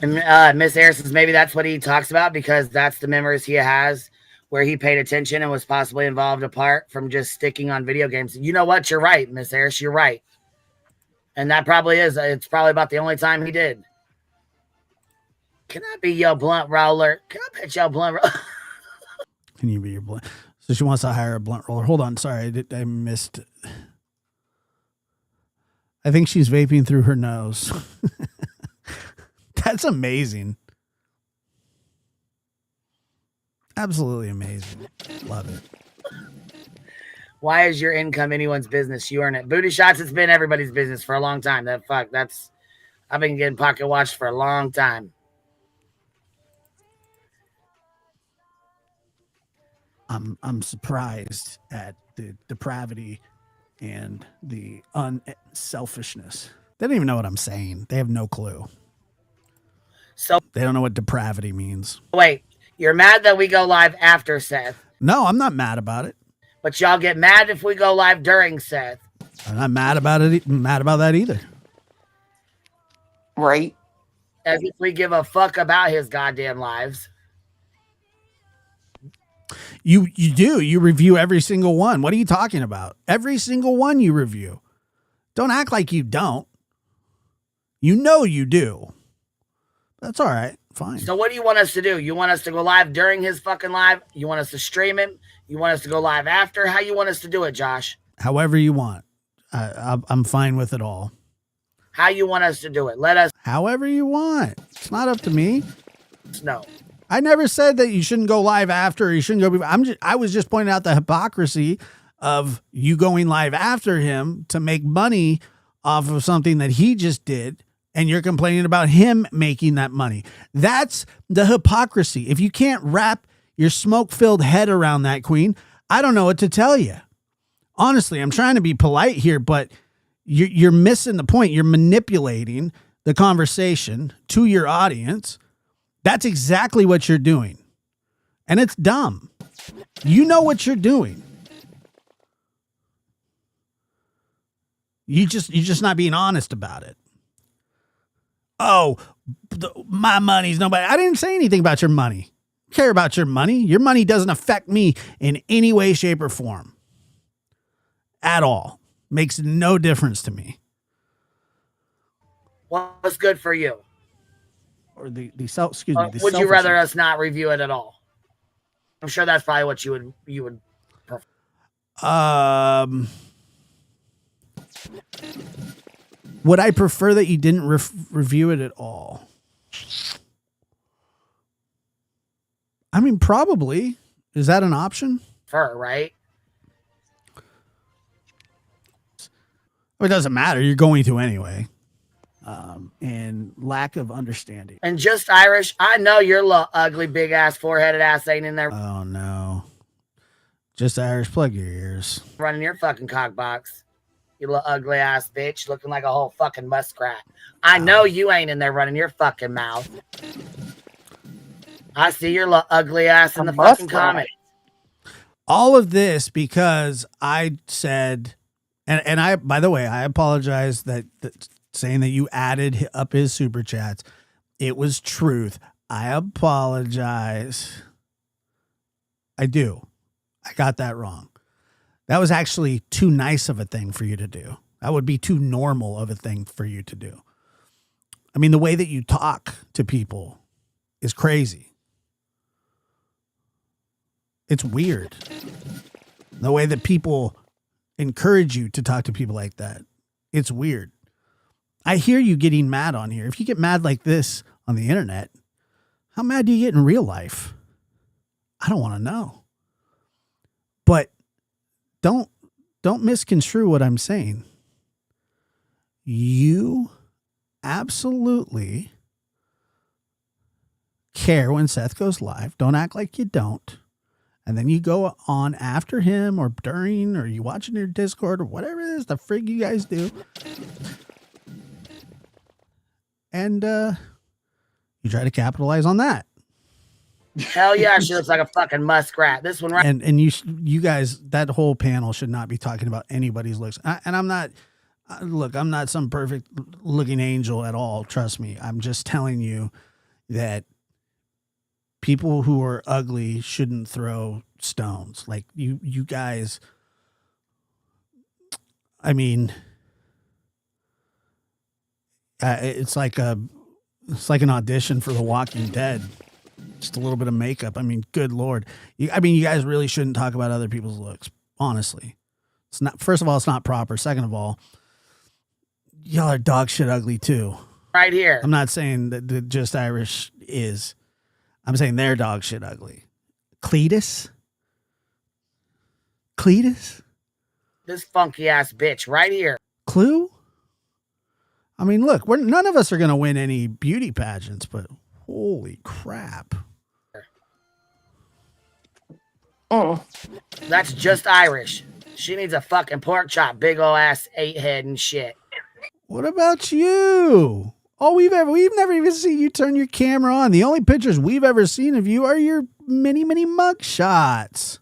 And Miss Harrison's, maybe that's what he talks about, because that's the memories he has where he paid attention and was possibly involved apart from just sticking on video games. You know what? You're right, Miss Harris. You're right. And that probably is. It's probably about the only time he did. Can I be your blunt roller? Can I pet your blunt roller? Can you be your blunt? So she wants to hire a blunt roller. Hold on. Sorry, I missed. I think she's vaping through her nose. That's amazing. Absolutely amazing. Love it. Why is your income anyone's business? You earn it. Booty shots, it's been everybody's business for a long time. I've been getting pocket watched for a long time. I'm surprised at the depravity and the unselfishness. They don't even know what I'm saying. They have no clue. So they don't know what depravity means. Wait, you're mad that we go live after Seth? No, I'm not mad about it. But y'all get mad if we go live during Seth. I'm not mad about it. Mad about that either. Right. As if we give a fuck about his goddamn lives. You do. You review every single one. What are you talking about? Every single one you review. Don't act like you don't. You know you do. That's all right. Fine. So what do you want us to do? You want us to go live during his fucking live? You want us to stream him? You want us to go live after? How you want us to do it, Josh? However you want. I'm fine with it all. How you want us to do it? Let us. However you want. It's not up to me. No. I never said that you shouldn't go live after. Or you shouldn't go. I was just pointing out the hypocrisy of you going live after him to make money off of something that he just did. And you're complaining about him making that money. That's the hypocrisy. If you can't wrap your smoke-filled head around that, Queen, I don't know what to tell you. Honestly, I'm trying to be polite here, but you're missing the point. You're manipulating the conversation to your audience. That's exactly what you're doing. And it's dumb. You know what you're doing. You're just not being honest about it. Oh, my money's nobody. I didn't say anything about your money. I care about your money. Your money doesn't affect me in any way, shape, or form. at all. Makes no difference to me. What's good for you? Or the excuse me. The Would you rather selfishness. us not review it at all? I'm sure that's probably what you would prefer. Would I prefer that you didn't review it at all? I mean, probably. Is that an option? Right? Well, it doesn't matter. You're going to anyway. And lack of understanding. And just Irish, I know your little ugly, big ass, four-headed ass ain't in there Oh, no. Just Irish, plug your ears. running your fucking cock box. You little ugly ass bitch looking like a whole fucking muskrat. I know you ain't in there running your fucking mouth. I see your little ugly ass in the fucking comments. All of this because I said, and I, by the way, I apologize that saying that you added up his super chats. It was truth. I apologize. I do. I got that wrong. That was actually too nice of a thing for you to do. That would be too normal of a thing for you to do. I mean, the way that you talk to people is crazy. It's weird. The way that people encourage you to talk to people like that, it's weird. I hear you getting mad on here. If you get mad like this on the internet, how mad do you get in real life? I don't want to know. But don't misconstrue what I'm saying. You absolutely care when Seth goes live. Don't act like you don't. And then you go on after him or during, or you watching your Discord or whatever it is the frig you guys do. And you try to capitalize on that. Hell yeah, she looks like a fucking muskrat. This one right. And you guys, that whole panel should not be talking about anybody's looks. And I'm not, look, I'm not some perfect looking angel at all. Trust me. I'm just telling you that people who are ugly shouldn't throw stones. Like you guys, I mean, it's like an audition for The Walking Dead. Just a little bit of makeup. I mean, good Lord. You guys really shouldn't talk about other people's looks. Honestly, it's not. First of all, it's not proper. Second of all, y'all are dog shit ugly too. Right here. I'm not saying that Just Irish is. I'm saying they're dog shit ugly. Cletus. This funky ass bitch right here. Clue. I mean, look, none of us are going to win any beauty pageants, but holy crap. Oh, That's Just Irish. She needs a fucking pork chop, big ol' ass 8-head and shit. What about you? Oh, we've never even seen you turn your camera on. The only pictures we've ever seen of you are your mini mug shots.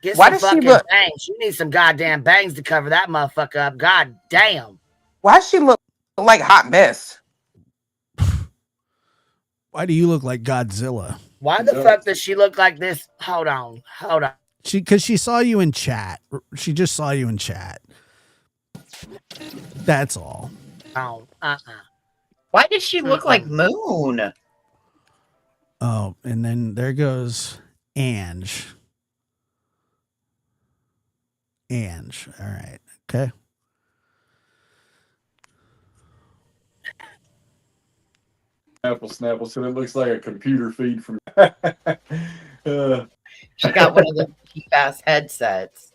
Get Why some does she fucking look- bangs. She needs some goddamn bangs to cover that motherfucker up. God damn. why does she look like a hot mess? Why do you look like Godzilla? Why the fuck does she look like this? Hold on. Because she saw you in chat. She just saw you in chat. That's all. Oh, Why does she look like Moon? Oh, and then there goes Ange. All right. Okay. Snapple said it looks like a computer feed from. She got one of the cheap ass headsets.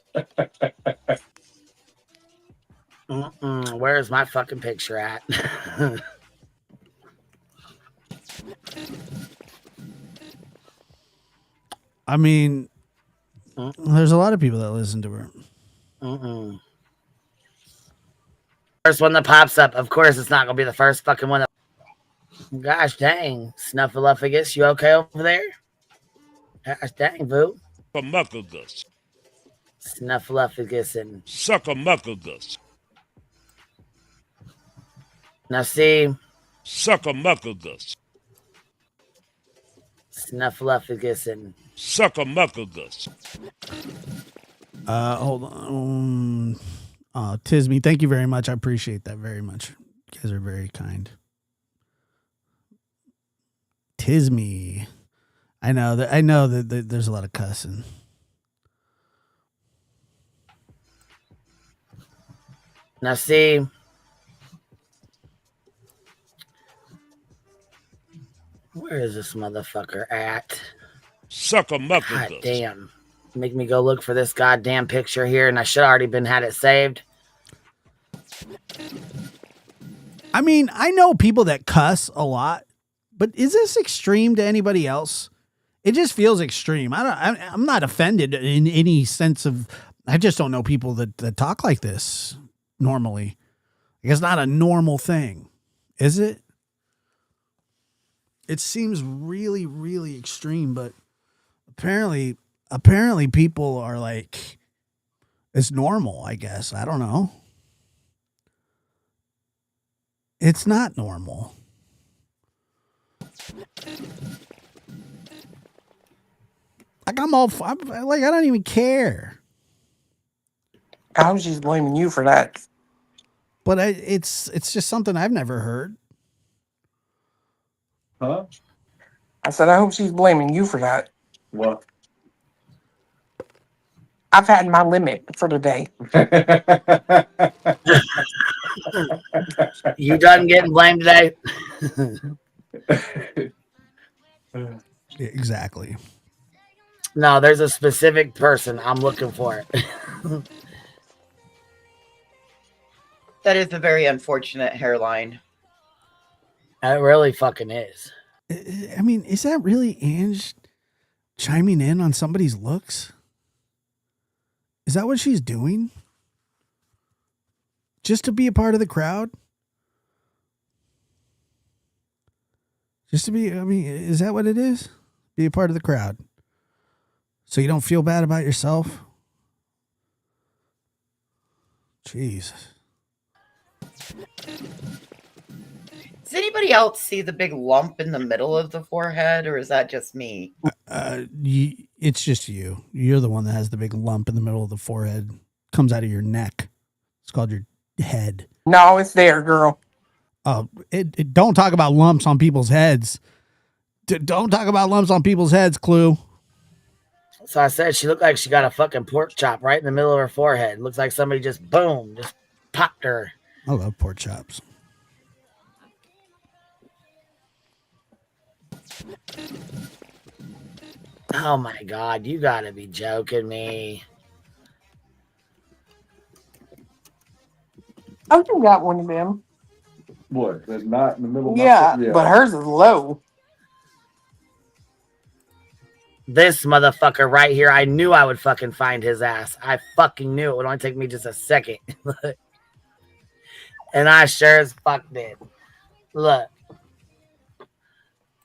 Where's my fucking picture at? I mean, there's a lot of people that listen to her. First one that pops up. Of course, it's not gonna be the first fucking one. Gosh dang, Snuffleupagus, you okay over there? Gosh dang, boo. Suckamuckagus. Snuffleupagus and Suckamuckagus. now see Suckamuckagus. Snuffleupagus and Suckamuckagus. Hold on. Tisme, thank you very much. I appreciate that very much. You guys are very kind. Tisme. I know that there's a lot of cussing. Now see, where is this motherfucker at? Suck a God muckagus. damn. Make me go look for this goddamn picture here, and I should already had it saved. I mean, I know people that cuss a lot, but is this extreme to anybody else? It just feels extreme. I'm not offended in any sense of. I just don't know people that talk like this normally. It's not a normal thing, is it? It seems really, really extreme, but apparently people are like, it's normal, I guess. I don't know. It's not normal. Like I'm like, I don't even care. I was just blaming you for that. But it's just something I've never heard. Huh? I said, I hope she's blaming you for that. What? I've had my limit for the day. You done getting blamed today? Exactly. No, there's a specific person. I'm looking for it. That is a very unfortunate hairline. It really fucking is. I mean, is that really Ange chiming in on somebody's looks? Is that what she's doing? Just to be a part of the crowd? Just to be, I mean, is that what it is? Be a part of the crowd. So you don't feel bad about yourself? Jeez. Does anybody else see the big lump in the middle of the forehead, or is that just me? It's just you. You're the one that has the big lump in the middle of the forehead. Comes out of your neck. It's called your head. No, it's there, girl. Don't talk about lumps on people's heads. Don't talk about lumps on people's heads, Clue. So I said she looked like she got a fucking pork chop right in the middle of her forehead. Looks like somebody just boom, just popped her. I love pork chops. Oh my God, you gotta be joking me. Oh, you got one of them. What? That's not in the middle of Yeah, my but hers is low. This motherfucker right here, I knew I would fucking find his ass. I fucking knew it would only take me just a second. And I sure as fuck did. Look.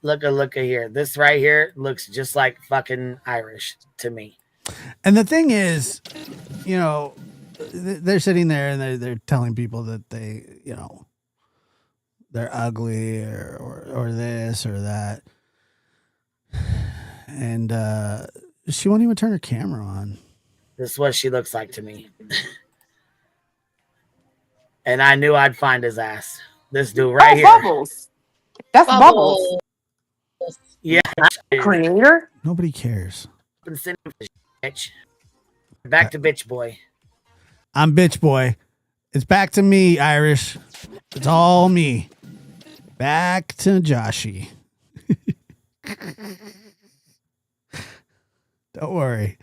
Look at here. This right here looks just like fucking Irish to me. And the thing is, you know, they're sitting there and they're telling people that they, you know, they're ugly or this or that. And she won't even turn her camera on. This is what she looks like to me. And I knew I'd find his ass. This dude right here. Bubbles. That's Bubbles. Yeah. Creator? Nobody cares. Bitch. Back to bitch boy. I'm bitch boy. It's back to me, Irish. It's all me. Back to Joshy. Don't worry.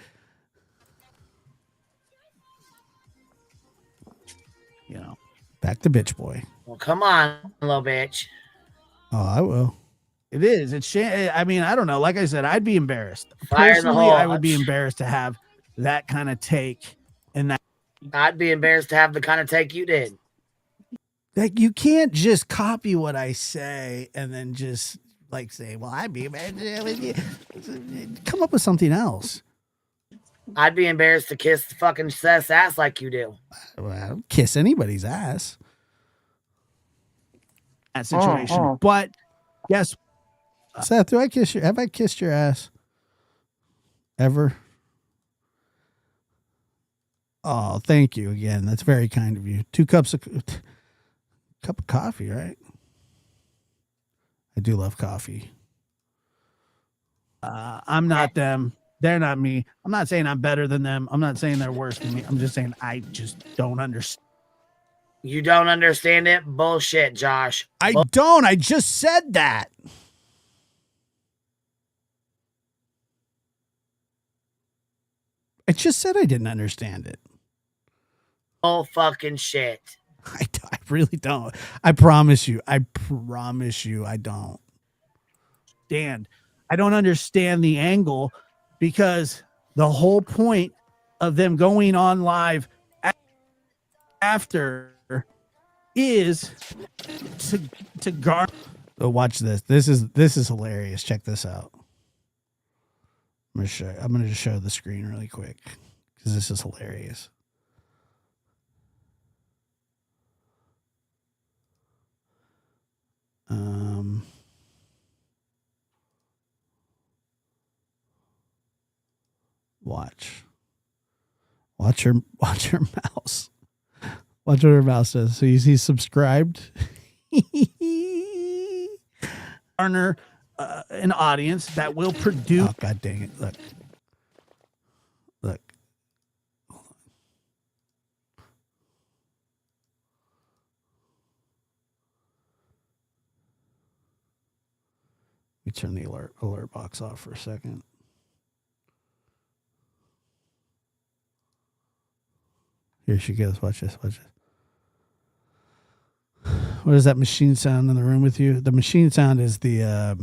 You know, back to bitch boy. Well, come on, little bitch. Oh, I will. It is. It's. I mean, I don't know. Like I said, I'd be embarrassed. Fire in the Personally, hole. I would be embarrassed to have that kind of take and that. I'd be embarrassed to have the kind of take you did. Like, you can't just copy what I say and then just like say, well, I'd be embarrassed with you. Come up with something else. I'd be embarrassed to kiss the fucking Seth's ass like you do. Well, I don't kiss anybody's ass. That situation. But yes, Seth, have I kissed your ass? Ever? Oh, thank you again. That's very kind of you. 2 cup of coffee, right? I do love coffee. I'm not them. They're not me. I'm not saying I'm better than them. I'm not saying they're worse than me. I'm just saying I just don't understand. You don't understand it? Bullshit, Josh. I don't. I just said that. I just said I didn't understand it. Bull fucking shit. I really don't. I promise you. I promise you I don't. Dan, I don't understand the angle because the whole point of them going on live after is to guard. Oh, watch this. This is hilarious. Check this out. I'm gonna just show the screen really quick because this is hilarious. Watch her mouse. Watch what her mouse says. So he's subscribed. Garner an audience that will produce. Oh, God dang it! Look. Hold on. Let me turn the alert box off for a second. Here she goes. Watch this. What is that machine sound in the room with you? The machine sound is the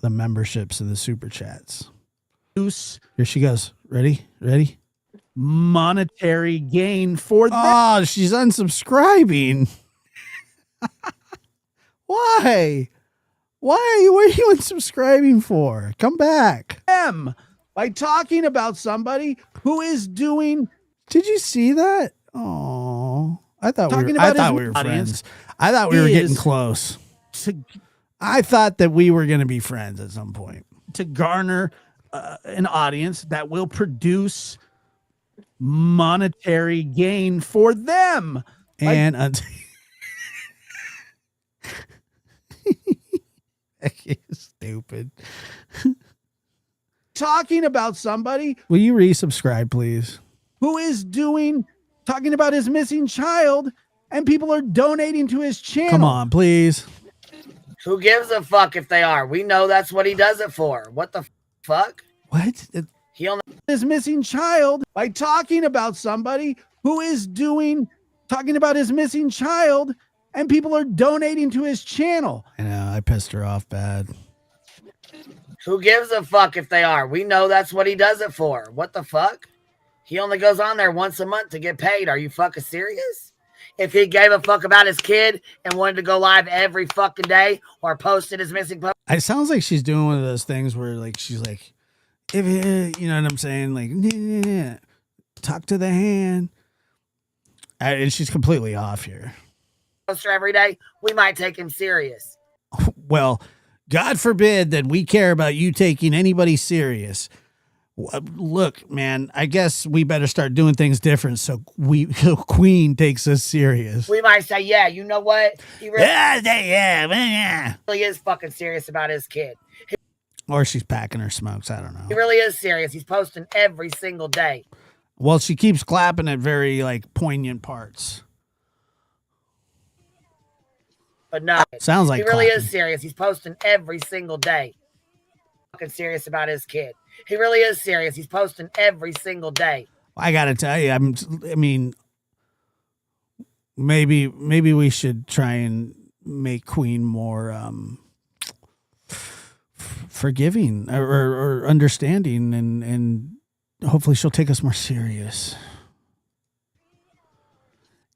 memberships and the super chats. Here she goes. Ready? Monetary gain for that. Oh, she's unsubscribing. Why? What are you unsubscribing for? Come back. By talking about somebody who is doing. Did you see that? Oh, I thought we were friends. I thought we were getting close. I thought that we were going to be friends at some point. To garner an audience that will produce monetary gain for them. And stupid. Talking about somebody. Will you resubscribe, please? Who is talking about his missing child, and people are donating to his channel. Come on, please. Who gives a fuck if they are? We know that's what he does it for. What the fuck? What? He only his missing child by talking about somebody who is talking about his missing child, and people are donating to his channel. I know, I pissed her off bad. Who gives a fuck if they are? We know that's what he does it for. What the fuck? He only goes on there once a month to get paid. Are you fucking serious? If he gave a fuck about his kid and wanted to go live every fucking day or posted his missing post. It sounds like she's doing one of those things where like she's like, if you know what I'm saying? Like, talk to the hand. And she's completely off here. Poster every day, we might take him serious. Well, God forbid that we care about you taking anybody serious. Look, man, I guess we better start doing things different so Queen takes us serious. We might say, yeah, you know what? He really, yeah. really is fucking serious about his kid. Or she's packing her smokes. I don't know. He really is serious. He's posting every single day. Well, she keeps clapping at very like poignant parts. But no, sounds like he really clapping. is serious. He's posting every single day. Fucking serious about his kid. He really is serious. He's posting every single day. I gotta tell you, I mean, maybe we should try and make Queen more forgiving or understanding, and hopefully she'll take us more serious.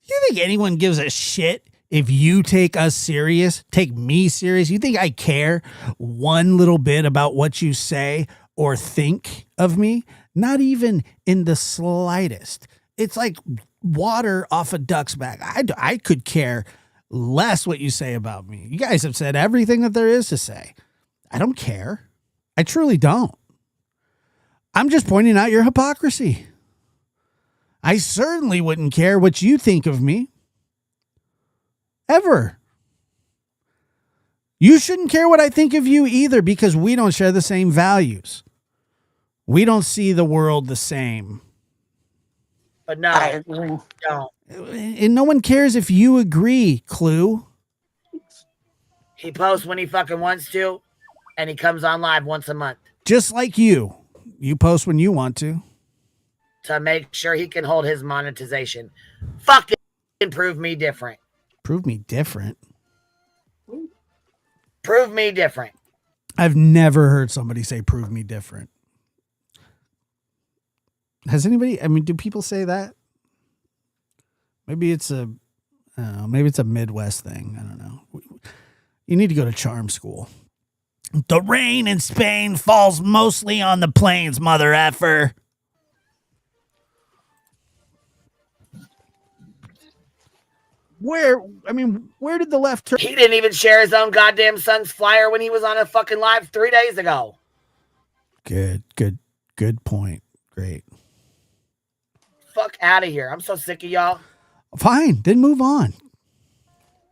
You think anyone gives a shit if you take us serious, take me serious? You think I care one little bit about what you say or think of me? Not even in the slightest. It's like water off a duck's back. I could care less what you say about me. You guys have said everything that there is to say. I don't care. I truly don't. I'm just pointing out your hypocrisy. I certainly wouldn't care what you think of me. Ever. You shouldn't care what I think of you either, because we don't share the same values. We don't see the world the same. But no, I agree. don't. And no one cares if you agree, Clue. He posts when he fucking wants to, and he comes on live once a month Just like you. You post when you want to. to make sure he can hold his monetization. Fucking prove me different. Prove me different. Prove me different. I've never heard somebody say prove me different. Has anybody, I mean, do people say that? Maybe it's a Midwest thing. I don't know. You need to go to charm school. The rain in Spain falls mostly on the plains, mother effer. Where did the left turn? He didn't even share his own goddamn son's flyer when he was on a fucking live 3 days ago. Good point. Great. Fuck out of here. I'm so sick of y'all. Fine, then move on.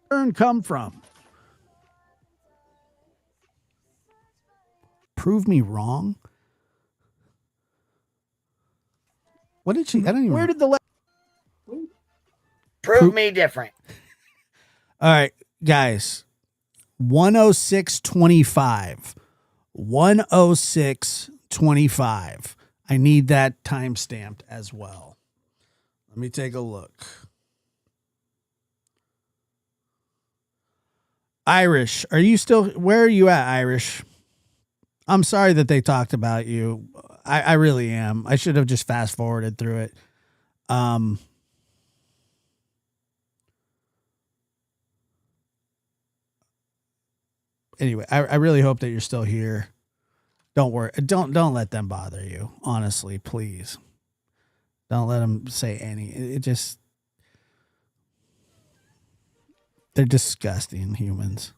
Where did come from? Prove me wrong. What did she? I don't even. Where did the left? Prove me different. All right, guys. 106.25. 106.25. I need that time stamped as well. Let me take a look. Irish, are you still, where are you at, Irish? I'm sorry that they talked about you. I really am. I should have just fast forwarded through it. Anyway, I really hope that you're still here. Don't worry. Don't let them bother you. Honestly, please. Don't let them say any. It just, they're disgusting humans.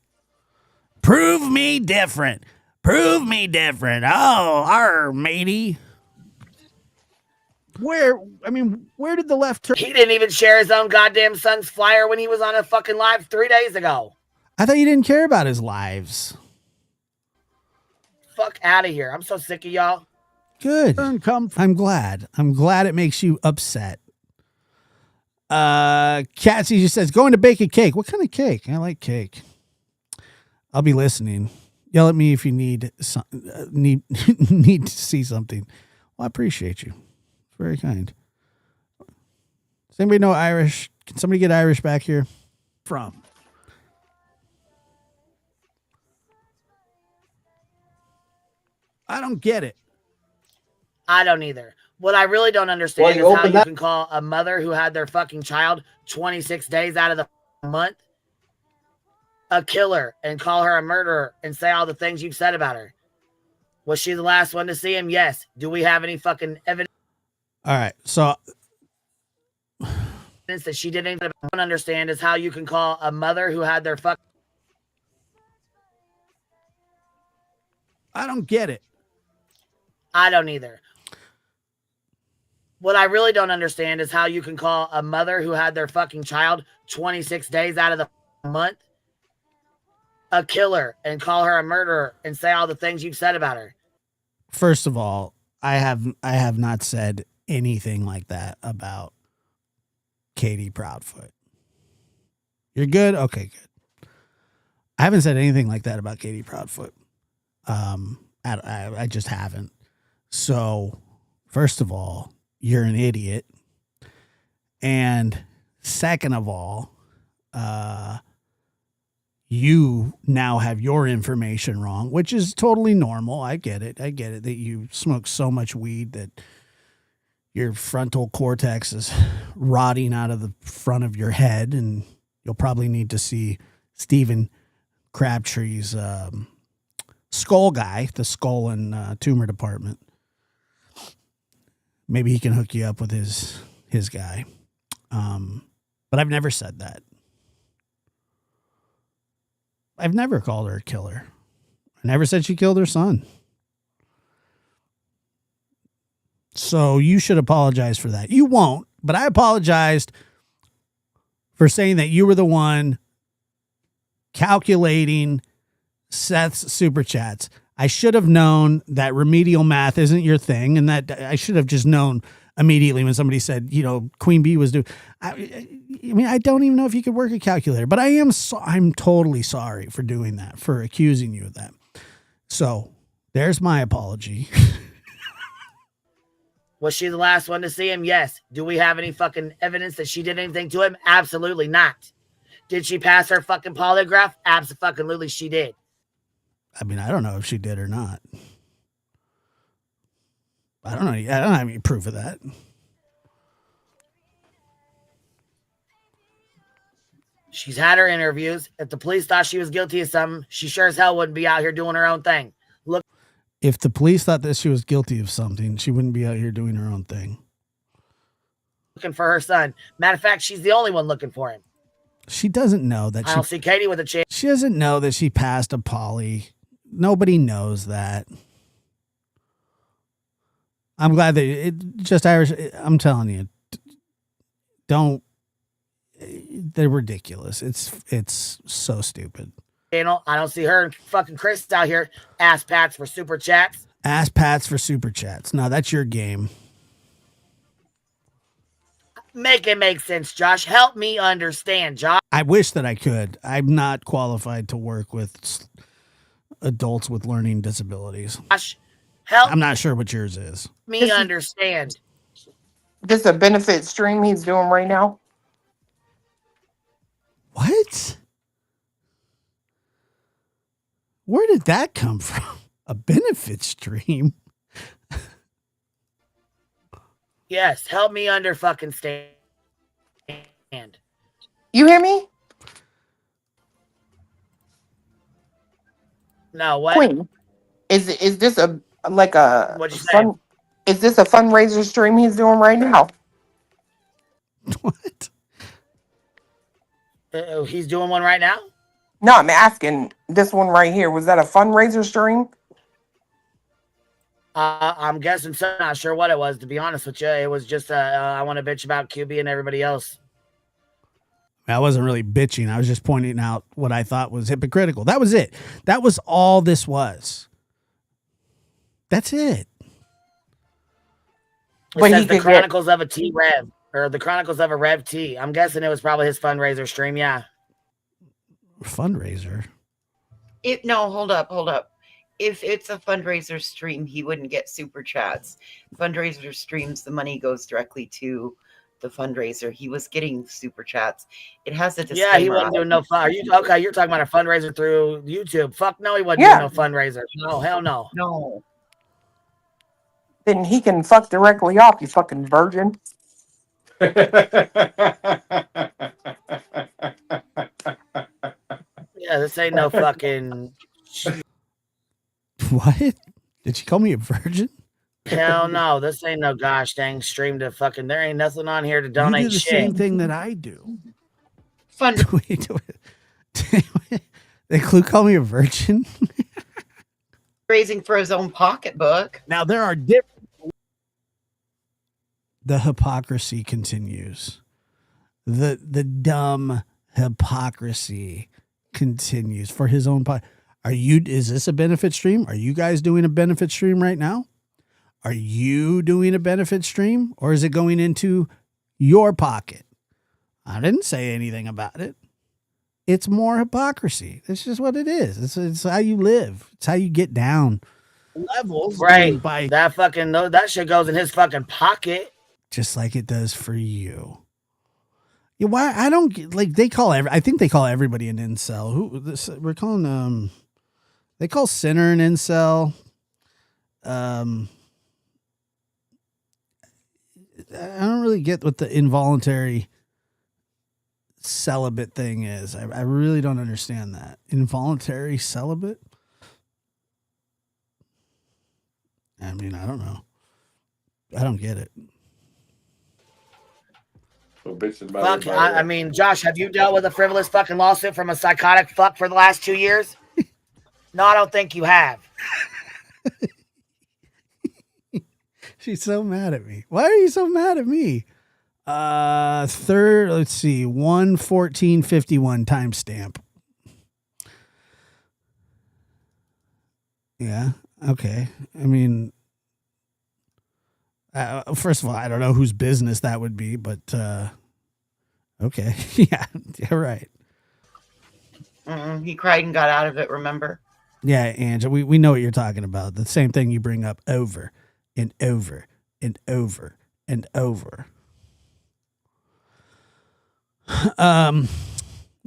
Prove me different. Prove me different. Oh, our matey. Where did the left turn? He didn't even share his own goddamn son's flyer when he was on a fucking live 3 days ago. I thought you didn't care about his lives. Fuck out of here. I'm so sick of y'all. Good. I'm glad. I'm glad it makes you upset. Catsy just says, going to bake a cake. What kind of cake? I like cake. I'll be listening. Yell at me if you need need to see something. Well, I appreciate you. It's very kind. Does anybody know Irish? Can somebody get Irish back here? From? I don't get it. I don't either. What I really don't understand is how you can call a mother who had their fucking child 26 days out of the month a killer and call her a murderer and say all the things you've said about her. Was she the last one to see him? Yes. Do we have any fucking evidence All right. So that she did anything I don't understand is how you can call a mother who had their fucking... I don't get it. I don't either. What I really don't understand is how you can call a mother who had their fucking child 26 days out of the month a killer and call her a murderer and say all the things you've said about her. First of all, I have not said anything like that about Katie Proudfoot. You're good? Okay, good. I haven't said anything like that about Katie Proudfoot. I just haven't. So, first of all, you're an idiot. And second of all, you now have your information wrong, which is totally normal. I get it that you smoke so much weed that your frontal cortex is rotting out of the front of your head, and you'll probably need to see Stephen Crabtree's skull guy, the skull and tumor department. Maybe he can hook you up with his guy. But I've never said that. I've never called her a killer. I never said she killed her son. So you should apologize for that. You won't. But I apologized for saying that you were the one calculating Seth's super chats. I should have known that remedial math isn't your thing, and that I should have just known immediately when somebody said, Queen Bee was doing. I mean, I don't even know if you could work a calculator, but I'm totally sorry for doing that, for accusing you of that. So there's my apology. Was she the last one to see him? Yes. Do we have any fucking evidence that she did anything to him? Absolutely not. Did she pass her fucking polygraph? Absolutely she did. I mean, I don't know if she did or not. I don't know. I don't have any proof of that. She's had her interviews. If the police thought she was guilty of something, she sure as hell wouldn't be out here doing her own thing. Look. If the police thought that she was guilty of something, she wouldn't be out here doing her own thing. Looking for her son. Matter of fact, she's the only one looking for him. She doesn't know that I don't see Katie with a chance. She doesn't know that she passed a poly. Nobody knows that. I'm glad that Irish. I'm telling you, don't. They're ridiculous. It's so stupid. I don't see her and fucking Chris out here ass pats for super chats. Ass pats for super chats. No, that's your game. Make it make sense, Josh. Help me understand, Josh. I wish that I could. I'm not qualified to work with adults with learning disabilities. Josh, help. I'm not sure what yours is. Me understand. This a benefit stream he's doing right now? What? Where did that come from? A benefit stream? Yes, help me under fucking stand. You hear me? No, what? Queen, is this What'd you say? Is this a fundraiser stream he's doing right now? What? He's doing one right now? No, I'm asking this one right here. Was that a fundraiser stream? I'm guessing so. Not sure what it was, to be honest with you. It was just I want to bitch about QB and everybody else. I wasn't really bitching. I was just pointing out what I thought was hypocritical. That was it. That was all this was. That's it. It says the Chronicles of a T-Rev, or the Chronicles of a Rev T. I'm guessing it was probably his fundraiser stream, yeah. Fundraiser? No, hold up. If it's a fundraiser stream, he wouldn't get super chats. Fundraiser streams, the money goes directly to the fundraiser. He was getting super chats. It has a disclaimer. Yeah, he wasn't doing no fun. Okay? You're talking about a fundraiser through YouTube. Fuck no, he wasn't doing no fundraiser. No, hell no. No. Then he can fuck directly off, you fucking virgin. Yeah, this ain't no fucking. What? Did she call me a virgin? Hell no, this ain't no gosh dang stream to fucking. There ain't nothing on here to donate you do the shit. same thing that I do. Fun. They call me a virgin. Raising for his own pocketbook. Now there are different. The hypocrisy continues. The dumb hypocrisy continues for his own pocket. Is this a benefit stream? Are you guys doing a benefit stream right now? Are you doing a benefit stream, or is it going into your pocket? I didn't say anything about it. It's more hypocrisy. It's just what it is. It's how you live. It's how you get down levels. Right. That shit goes in his fucking pocket. Just like it does for you. Yeah, why I don't get, like they call I think they call everybody an incel. We're calling they call Sinner an incel. I don't really get what the involuntary celibate thing is. I really don't understand that. Involuntary celibate? I mean, I don't know. I don't get it. Fuck, I mean, Josh, have you dealt with a frivolous fucking lawsuit from a psychotic fuck for the last 2 years? No, I don't think you have. She's so mad at me. Why are you so mad at me? Third, let's see, 1:14:51 timestamp. Yeah. Okay. I mean, first of all, I don't know whose business that would be, but okay. Yeah. Right. He cried and got out of it, remember? Yeah, Angela, we know what you're talking about. The same thing you bring up over and over and over and over.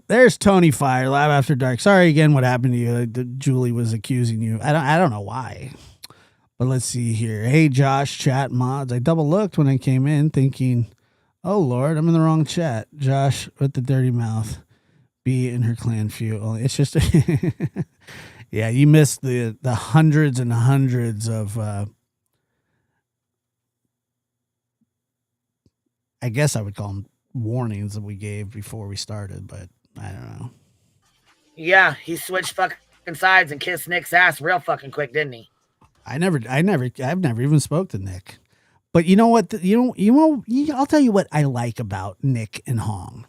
There's Tony Fire, Live After Dark. Sorry again, what happened to you? Julie was accusing you. I don't know why. But let's see here. Hey, Josh, chat mods. I double looked when I came in thinking, oh, Lord, I'm in the wrong chat. Josh with the dirty mouth. Be in her clan feud. It's just, yeah, you missed the hundreds and hundreds of, I guess I would call them warnings that we gave before we started, but I don't know. Yeah, he switched fucking sides and kissed Nick's ass real fucking quick, didn't he? I've never even spoke to Nick. But you know what? I'll tell you what I like about Nick and Hong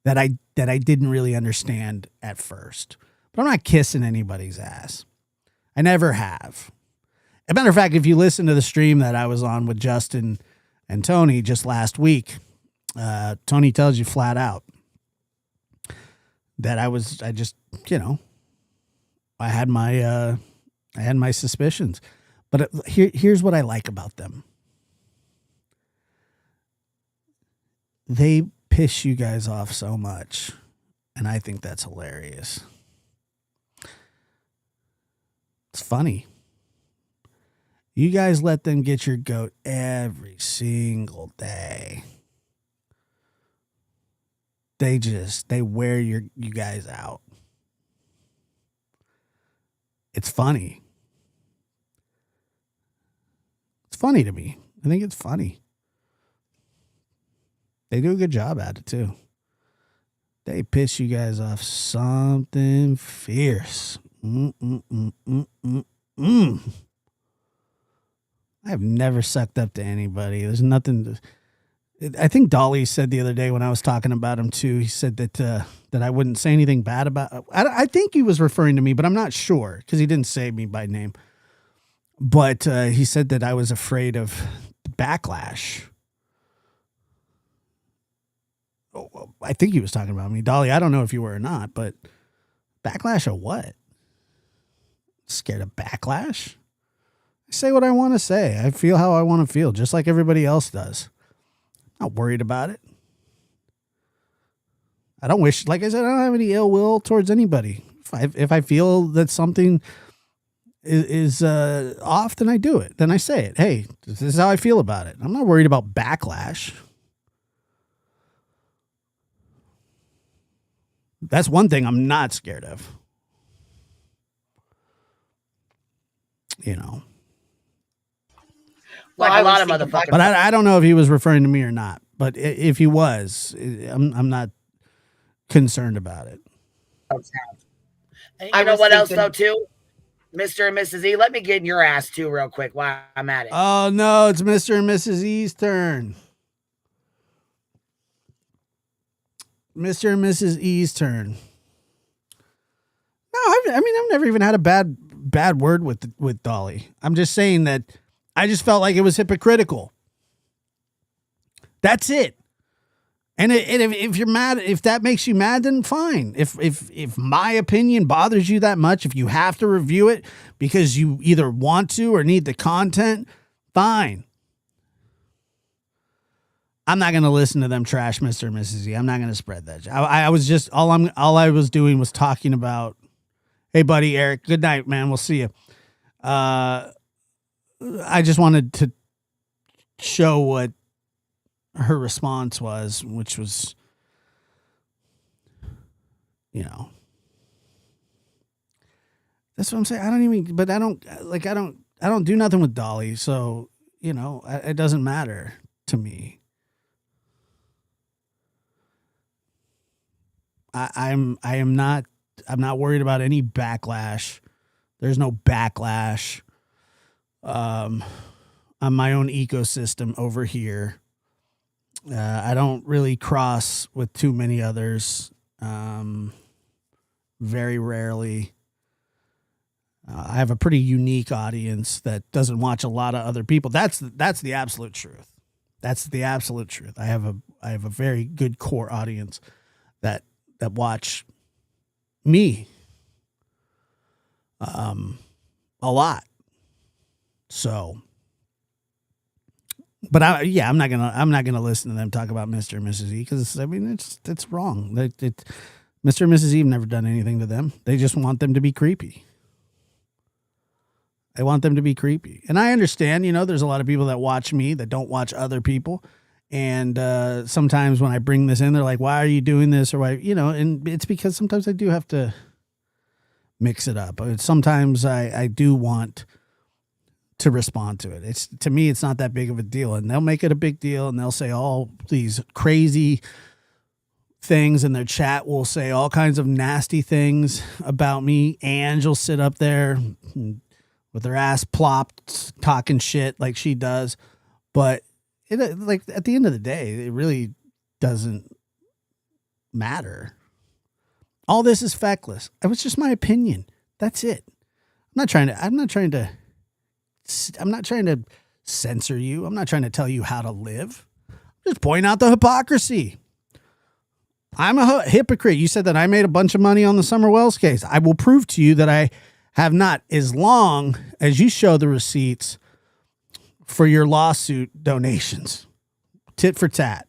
that I didn't really understand at first. But I'm not kissing anybody's ass. I never have. As a matter of fact, if you listen to the stream that I was on with Justin and Tony just last week, Tony tells you flat out that I had my suspicions. But here's what I like about them. They piss you guys off so much, and I think that's hilarious. It's funny. You guys let them get your goat every single day. They wear you guys out. It's funny. It's funny to me. I think it's funny. They do a good job at it too. They piss you guys off something fierce. I've never sucked up to anybody. There's nothing. I think Dolly said the other day when I was talking about him too. He said that I wouldn't say anything bad about. I think he was referring to me, but I'm not sure because he didn't say me by name. But he said that I was afraid of backlash. Oh, I think he was talking about me, Dolly. I don't know if you were or not, but backlash of what? Scared of backlash? I say what I want to say. I feel how I want to feel, just like everybody else does. Not worried about it. I don't wish, like I said, I don't have any ill will towards anybody. If I feel that something is off, then I do it. Then I say it. Hey, this is how I feel about it. I'm not worried about backlash. That's one thing I'm not scared of. You know. Like a lot of motherfuckers. But I don't know if he was referring to me or not. But if he was, I'm not concerned about it. And you know what else, though, too? Mr. and Mrs. E, let me get in your ass, too, real quick while I'm at it. Oh, no, it's Mr. and Mrs. E's turn. Mr. and Mrs. E's turn. No, I've never even had a bad word with Dolly. I'm just saying that I just felt like it was hypocritical. That's it. And if you're mad, if that makes you mad, then fine. If my opinion bothers you that much, if you have to review it because you either want to or need the content, fine. I'm not going to listen to them trash Mr. and Mrs. E. I'm not going to spread that. I was just all I was doing was talking about, hey buddy Eric, good night, man. We'll see you. I just wanted to show what her response was, which was, that's what I'm saying. I don't do nothing with Dolly. So, it doesn't matter to me. I'm not worried about any backlash. There's no backlash. I'm my own ecosystem over here. I don't really cross with too many others. Very rarely. I have a pretty unique audience that doesn't watch a lot of other people. That's the absolute truth. That's the absolute truth. I have a very good core audience that watch me a lot. So, but I'm not gonna listen to them talk about Mr. and Mrs. E because I mean it's wrong. Mr. and Mrs. E have never done anything to them. They just want them to be creepy. They want them to be creepy. And I understand, there's a lot of people that watch me that don't watch other people. And sometimes when I bring this in, they're like, why are you doing this? Or why, and it's because sometimes I do have to mix it up. Sometimes I do want to respond to it. To me, it's not that big of a deal. And they'll make it a big deal and they'll say all these crazy things, and their chat will say all kinds of nasty things about me. Ange will sit up there with her ass plopped, talking shit like she does. But like at the end of the day, it really doesn't matter. All this is feckless. It was just my opinion. That's it. I'm not trying to censor you. I'm not trying to tell you how to live. Just point out the hypocrisy. I'm a hypocrite. You said that I made a bunch of money on the Summer Wells case. I will prove to you that I have not, as long as you show the receipts for your lawsuit donations. Tit for tat.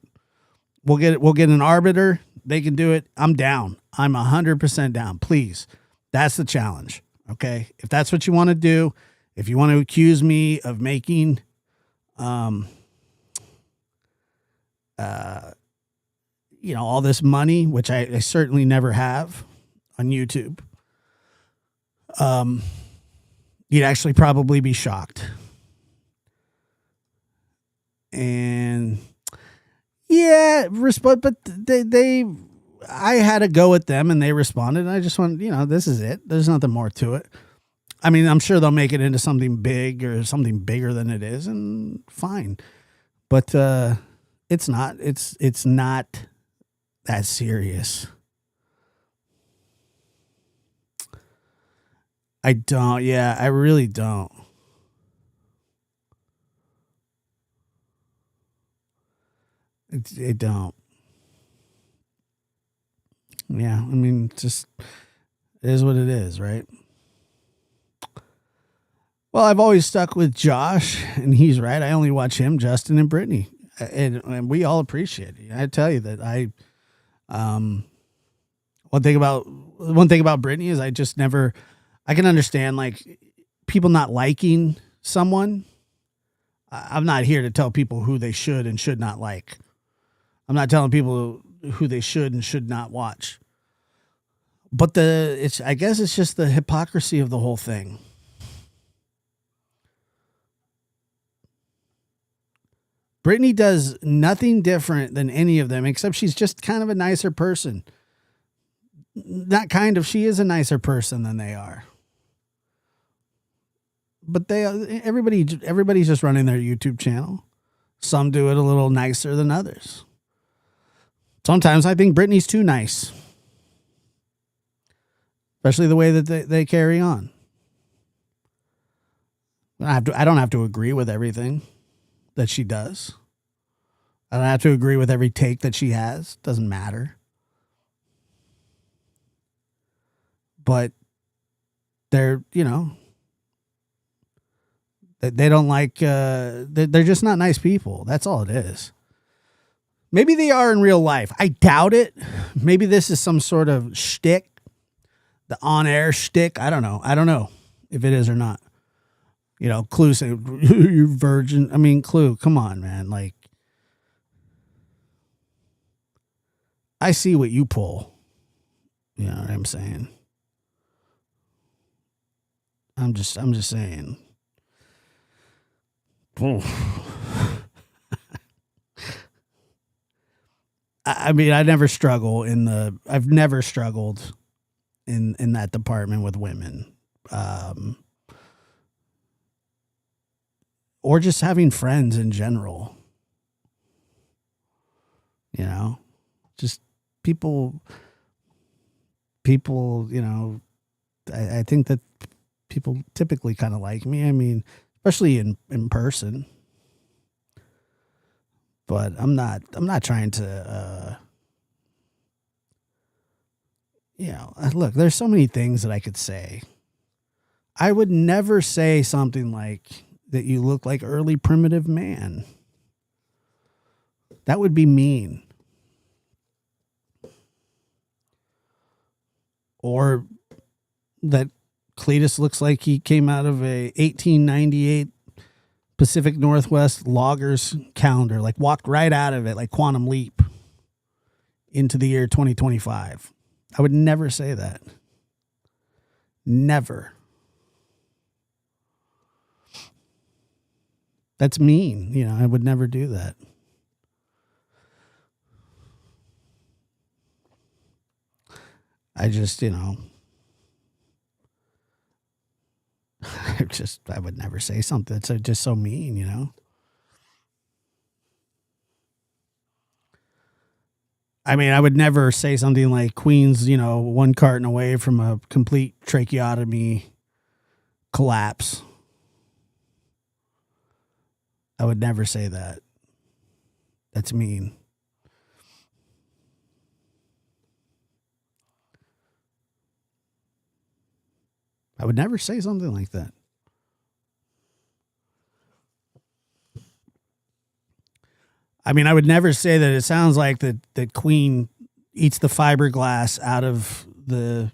We'll get an arbiter. They can do it. I'm down. I'm 100% down. Please. That's the challenge. Okay? If that's what you want to do, if you want to accuse me of making all this money, which I certainly never have on YouTube, you'd actually probably be shocked. And yeah, but I had a go at them and they responded. And I just want, this is it. There's nothing more to it. I mean, I'm sure they'll make it into something big or something bigger than it is, and fine. But it's not that serious. I really don't. It don't. Yeah, I mean, just it is what it is, right? Well, I've always stuck with Josh, and he's right. I only watch him, Justin, and Brittany, and we all appreciate it. I tell you that one thing about Brittany is I can understand like people not liking someone. I'm not here to tell people who they should and should not like. I'm not telling people who they should and should not watch. But I guess it's just the hypocrisy of the whole thing. Brittany does nothing different than any of them, except she's just kind of a nicer person. She is a nicer person than they are. But everybody's just running their YouTube channel. Some do it a little nicer than others. Sometimes I think Brittany's too nice. Especially the way that they carry on. I don't have to agree with everything that she does. I don't have to agree with every take that she has. Doesn't matter. But they're, they don't like, they're just not nice people. That's all it is. Maybe they are in real life. I doubt it. Maybe this is some sort of shtick. The on-air shtick. I don't know if it is or not. Clue said, you're virgin. I mean, Clue, come on, man. Like, I see what you pull. You know what I'm saying? I'm just saying. I mean, I've never struggled in that department with women. Or just having friends in general. You know, just people, you know, I think that people typically kind of like me. I mean, especially in person. But I'm not trying to, you know, look, there's so many things that I could say. I would never say something like that you look like early primitive man. That would be mean. Or that Cletus looks like he came out of a 1898 Pacific Northwest loggers calendar, like walked right out of it like Quantum Leap into the year 2025. I would never say that. Never. That's mean. You know, I would never do that. I just, you know, I would never say something that's just so mean, you know? I mean, I would never say something like Queen's, you know, one carton away from a complete tracheotomy collapse. I would never say that. That's mean. I would never say something like that. I mean, I would never say that it sounds like that Queen eats the fiberglass out of the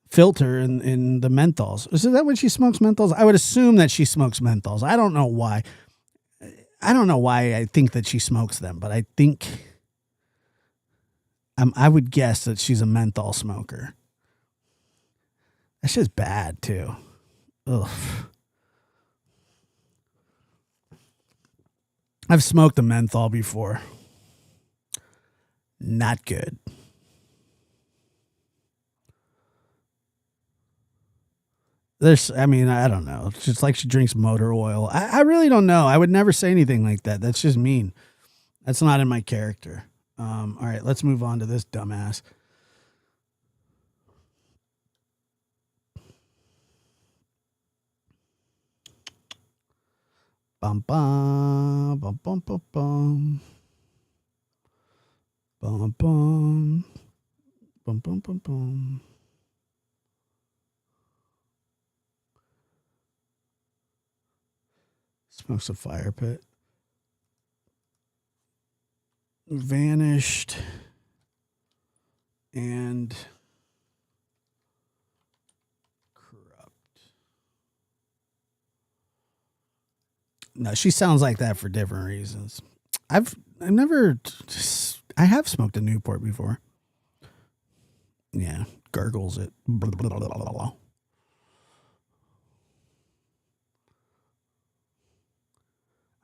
filter in the menthols. Is that when she smokes menthols? I would assume that she smokes menthols. I don't know why. I don't know why I think that she smokes them, but I think I would guess that she's a menthol smoker. That's just bad too. Ugh. I've smoked a menthol before. Not good. I mean, I don't know. It's just like she drinks motor oil. I really don't know. I would never say anything like that. That's just mean. That's not in my character. All right, let's move on to this dumbass. Bum bum bum bum bum bum bum bum bum bum bum bum. Smokes a fire pit. Vanished and corrupt. No, she sounds like that for different reasons. I have smoked a Newport before. Yeah, gurgles it. Blah, blah, blah, blah, blah.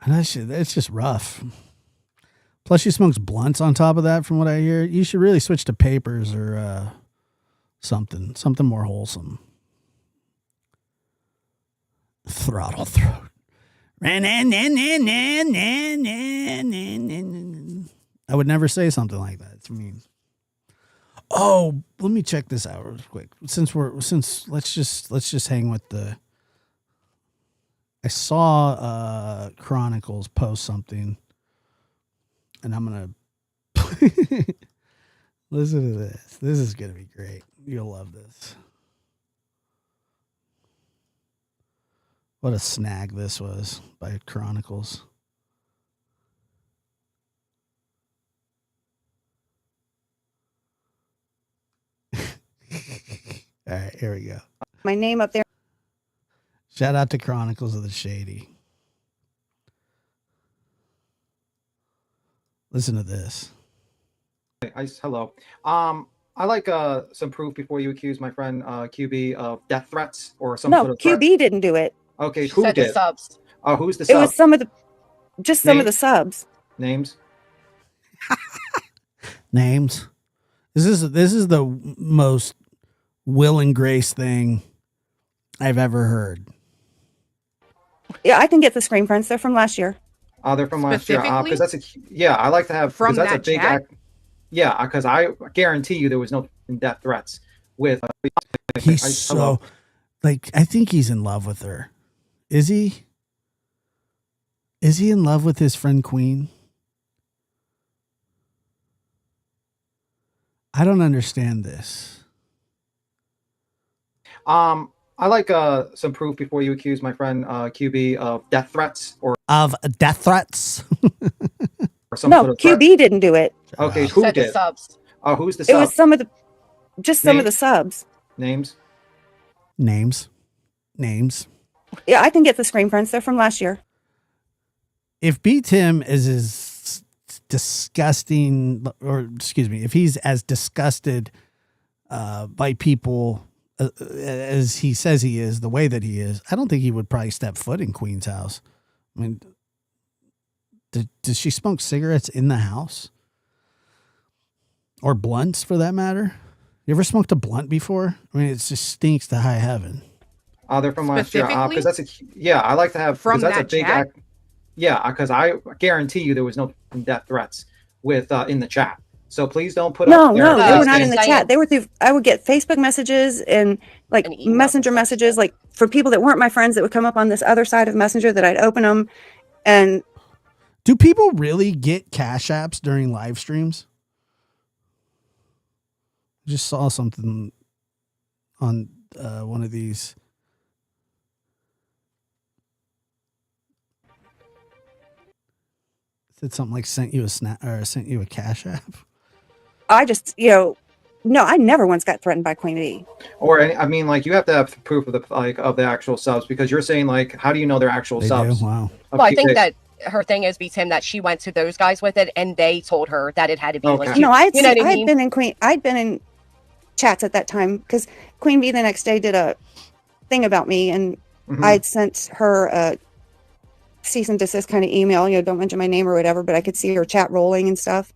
And it's just rough. Plus, she smokes blunts on top of that, from what I hear. You should really switch to papers or something more wholesome. Throttle throat. I would never say something like that. It's mean. Oh, let me check this out real quick. Let's just hang with the. I saw Chronicles post something, and I'm gonna listen to this. This is gonna be great. You'll love this. What a snag this was by Chronicles. All right, here we go. My name up there. Shout out to Chronicles of the Shady. Listen to this. Hello. I like some proof before you accuse my friend QB of death threats or some sort of QB threat. didn't do it. Okay, who did? The subs. Oh, who's the sub? It was some of the subs. Names. Names. This is the most Will and Grace thing I've ever heard. Yeah, I can get the screen prints. They're from last year. They're from last year. Specifically? Because that's a yeah. I like to have From because that's a that big chat? yeah. Because I guarantee you there was no death threats with. He's hello. so like I think he's in love with her. Is he? Is he in love with his friend Queen? I don't understand this. I like some proof before you accuse my friend QB of death threats or Of death threats? some No, sort of threat. QB didn't do it. Okay, who Said the did? subs. Oh, who's the It sub? was some of the, just some of the Names? subs. Names? Names. Yeah, I can get the screen prints. They're from last year. If B Tim is as disgusting, or excuse me, if he's as disgusted by people as he says he is, the way that he is, I don't think he would probably step foot in Queen's house. I mean, does she smoke cigarettes in the house? Or blunts, for that matter? You ever smoked a blunt before? I mean, it just stinks to high heaven. They're from last year. Specifically? Because that's a yeah. I like to have From because that's a that big chat? yeah. Because I guarantee you there was no death threats with in the chat. So please don't put No, up there. no, they No, were not in the saying- chat. They were through, I would get Facebook messages and like And emails messenger and stuff. messages, like for people that weren't my friends that would come up on this other side of Messenger that I'd open them. And Do people really get cash apps during live streams? I just saw something on one of these. It said something like sent you a snap or sent you a cash app. I just, no, I never once got threatened by Queen Bee. Or I mean, like you have to have proof of the actual subs because you're saying like, how do you know they're actual They subs? do? Wow. of Well, I think QB? that her thing is beats him that she went to those guys with it and they told her that it had to be Okay. like No, you know what I mean? I'd been in chats at that time because Queen Bee the next day did a thing about me and Mhm. I'd sent her a cease and desist kind of email, don't mention my name or whatever, but I could see her chat rolling and stuff.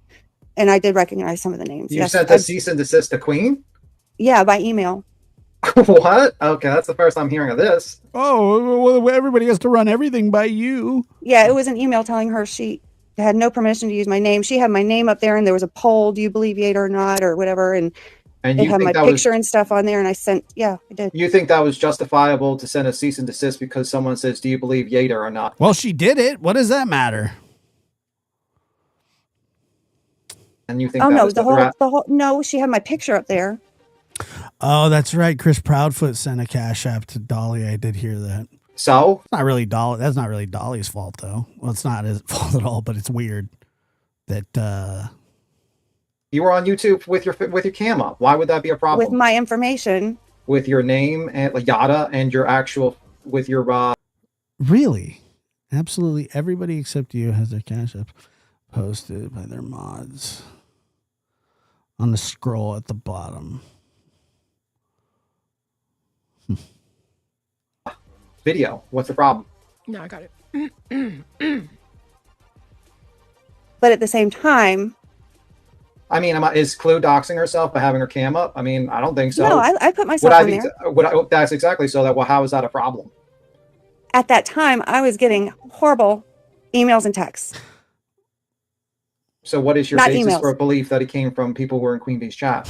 And I did recognize some of the names. You Yes, sent a cease and desist to Queen? yeah, by email. What? Okay, that's the first I'm hearing of this. Oh, well, everybody has to run everything by you. Yeah, it was an email telling her she had no permission to use my name. She had my name up there and there was a poll, do you believe Yater or not, or whatever. And And it you had think my that was picture and stuff on there. And I sent, yeah, I did. you think that was justifiable to send a cease and desist because someone says, "Do you believe Yater or not?" Well, she did it. What does that matter? And you think Oh that no, was the threat? no, she had my picture up there. Oh, that's right. Chris Proudfoot sent a cash app to Dolly. I did hear that. So It's not really Dolly. That's not really Dolly's fault, though. Well, it's not his fault at all. But it's weird that you were on YouTube with your cam up. Why would that be a problem? With my information. With your name and like yada and your actual with your really, absolutely everybody except you has their cash app posted by their mods on the scroll at the bottom. video. What's the problem? No, I got it. But at the same time, I mean, is Clue doxing herself by having her cam up? I mean, I don't think so. no, I put myself Would I on be? there. That's exactly so. That well, how is that a problem? At that time, I was getting horrible emails and texts. So, what is your Not basis emails. for a belief that it came from people who were in Queen Bee's chat?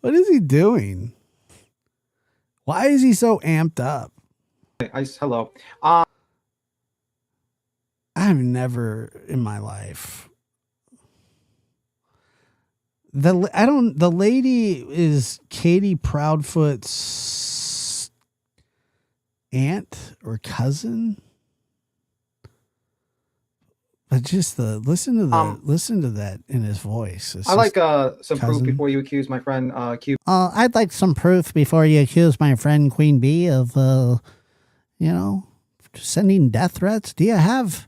What is he doing? Why is he so amped up? Hello. I've never in my life. The lady is Katie Proudfoot's aunt or cousin. But just listen to that in his voice. It's I like just some proof cousin. before you accuse my friend Q. I'd like some proof before you accuse my friend Queen Bee of, sending death threats. Do you have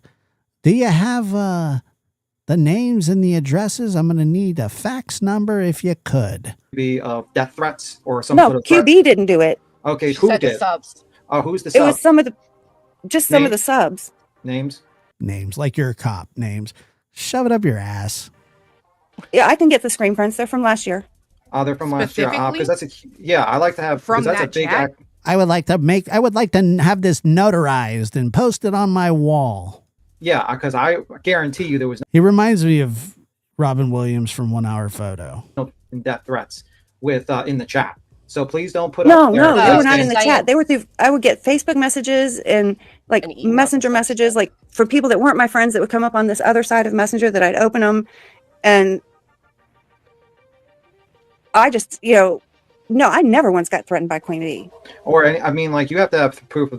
the names and the addresses? I'm going to need a fax number if you could. Be of death threats or some No, sort of threat? QB didn't do it. Okay, She who said the did? subs. Oh, who's the It sub? was some of the Name? subs. Names? Names, like you're a cop. Names. Shove it up your ass. Yeah, I can get the screen prints. They're from last year. They're from last year. Specifically? Because that's a yeah. I like to have From because that's a that big chat? act. I would like to have this notarized and posted on my wall. Yeah, because I guarantee you there was He reminds me of Robin Williams from 1 Hour Photo. no death threats with in the chat. So please don't put No, up there. no, they were not saying- in the chat. They were through, I would get Facebook messages and like messenger messages, like for people that weren't my friends that would come up on this other side of Messenger that I'd open them. And I just, no, I never once got threatened by Queen Bee. Or any, I mean, like you have to have proof of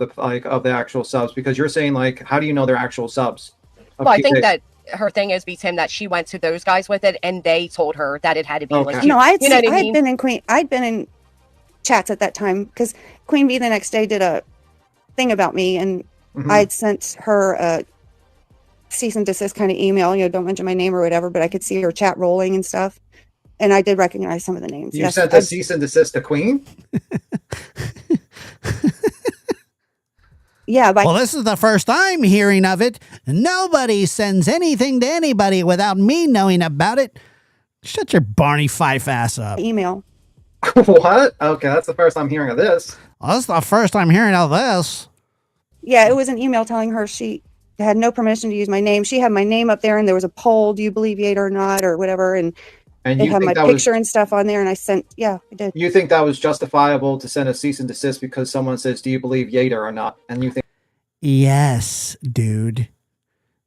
the actual subs, because you're saying like, how do you know they're actual subs? Well, I think that her thing is, Tim, that she went to those guys with it, and they told her that it had to be legit. No, you know what I mean? I'd been in chats at that time because Queen Bee the next day did a thing about me, and I'd sent her a cease and desist kind of email, don't mention my name or whatever, but I could see her chat rolling and stuff. And I did recognize some of the names. You sent a cease and desist to Queen? Yeah. Well, this is the first I'm hearing of it. Nobody sends anything to anybody without me knowing about it. Shut your Barney Fife ass up. Email. What? Okay, that's the first I'm hearing of this. Well, that's the first I'm hearing of this. Yeah, it was an email telling her she had no permission to use my name. She had my name up there, and there was a poll, do you believe Yater or not, or whatever, and And they you had think my that was- picture and stuff on there, and I sent, I did. You think that was justifiable to send a cease and desist because someone says, do you believe Yater or not? And you think, Yes, dude.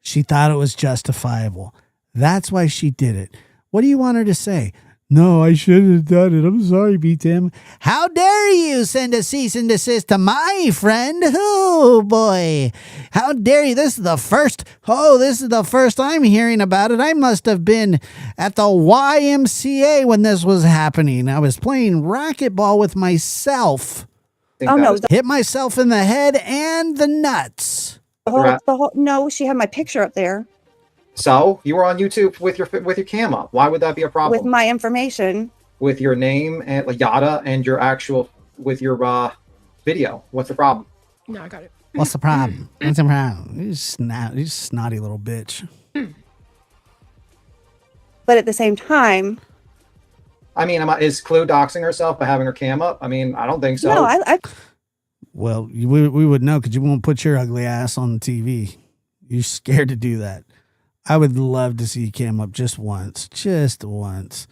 She thought it was justifiable. That's why she did it. What do you want her to say? No, I shouldn't have done it. I'm sorry, B-Tim. How dare you send a cease and desist to my friend? Oh, boy. How dare you? This is the first I'm hearing about it. I must have been at the YMCA when this was happening. I was playing racquetball with myself. Hit myself in the head and the nuts. No, she had my picture up there so you were on YouTube with your cam up. Why would that be a problem? with my information. With your name and yada and your actual with your video. What's the problem? No, I got it. What's the problem? What's the problem? You snotty little bitch. But at the same time, I mean, is Clue doxing herself by having her cam up? I mean, I don't think so. no, I Well, we would know because you won't put your ugly ass on the TV. You're scared to do that. I would love to see you cam up just once. Just once.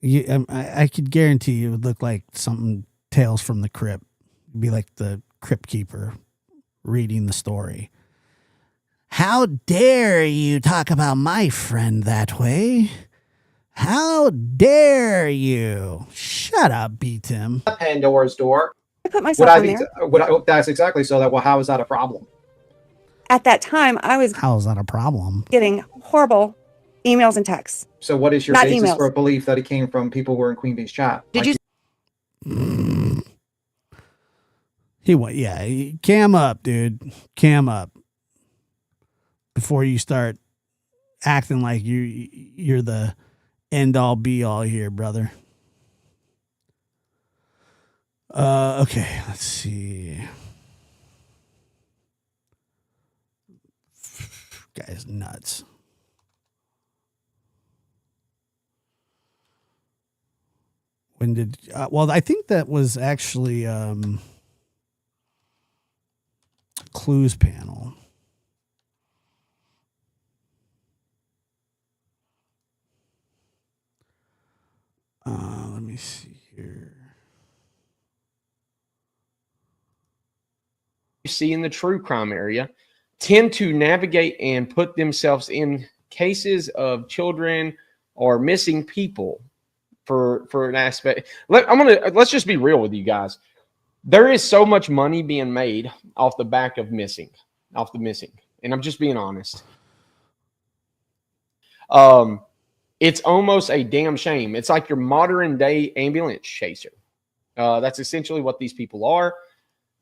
I could guarantee you it would look like something Tales from the Crypt. It'd be like the Crypt Keeper reading the story. How dare you talk about my friend that way? How dare you? Shut up, B-Tim. Pandora's door. I put myself on there. That's exactly so. Well, how is that a problem? At that time, I was How is that a problem? getting horrible emails and texts. So what is your Not basis emails. for a belief that it came from people who were in Queen Bee's chat? Did you? He went, cam up, dude. Cam up. Before you start acting like you're the end all be all here, brother. Okay, let's see. Guy's nuts. When did well, I think that was actually Clues panel. Let me see here. You see in the true crime area tend to navigate and put themselves in cases of children or missing people for an aspect. Let's just be real with you guys. There is so much money being made off the back of missing. And I'm just being honest. It's almost a damn shame. It's like your modern day ambulance chaser. That's essentially what these people are.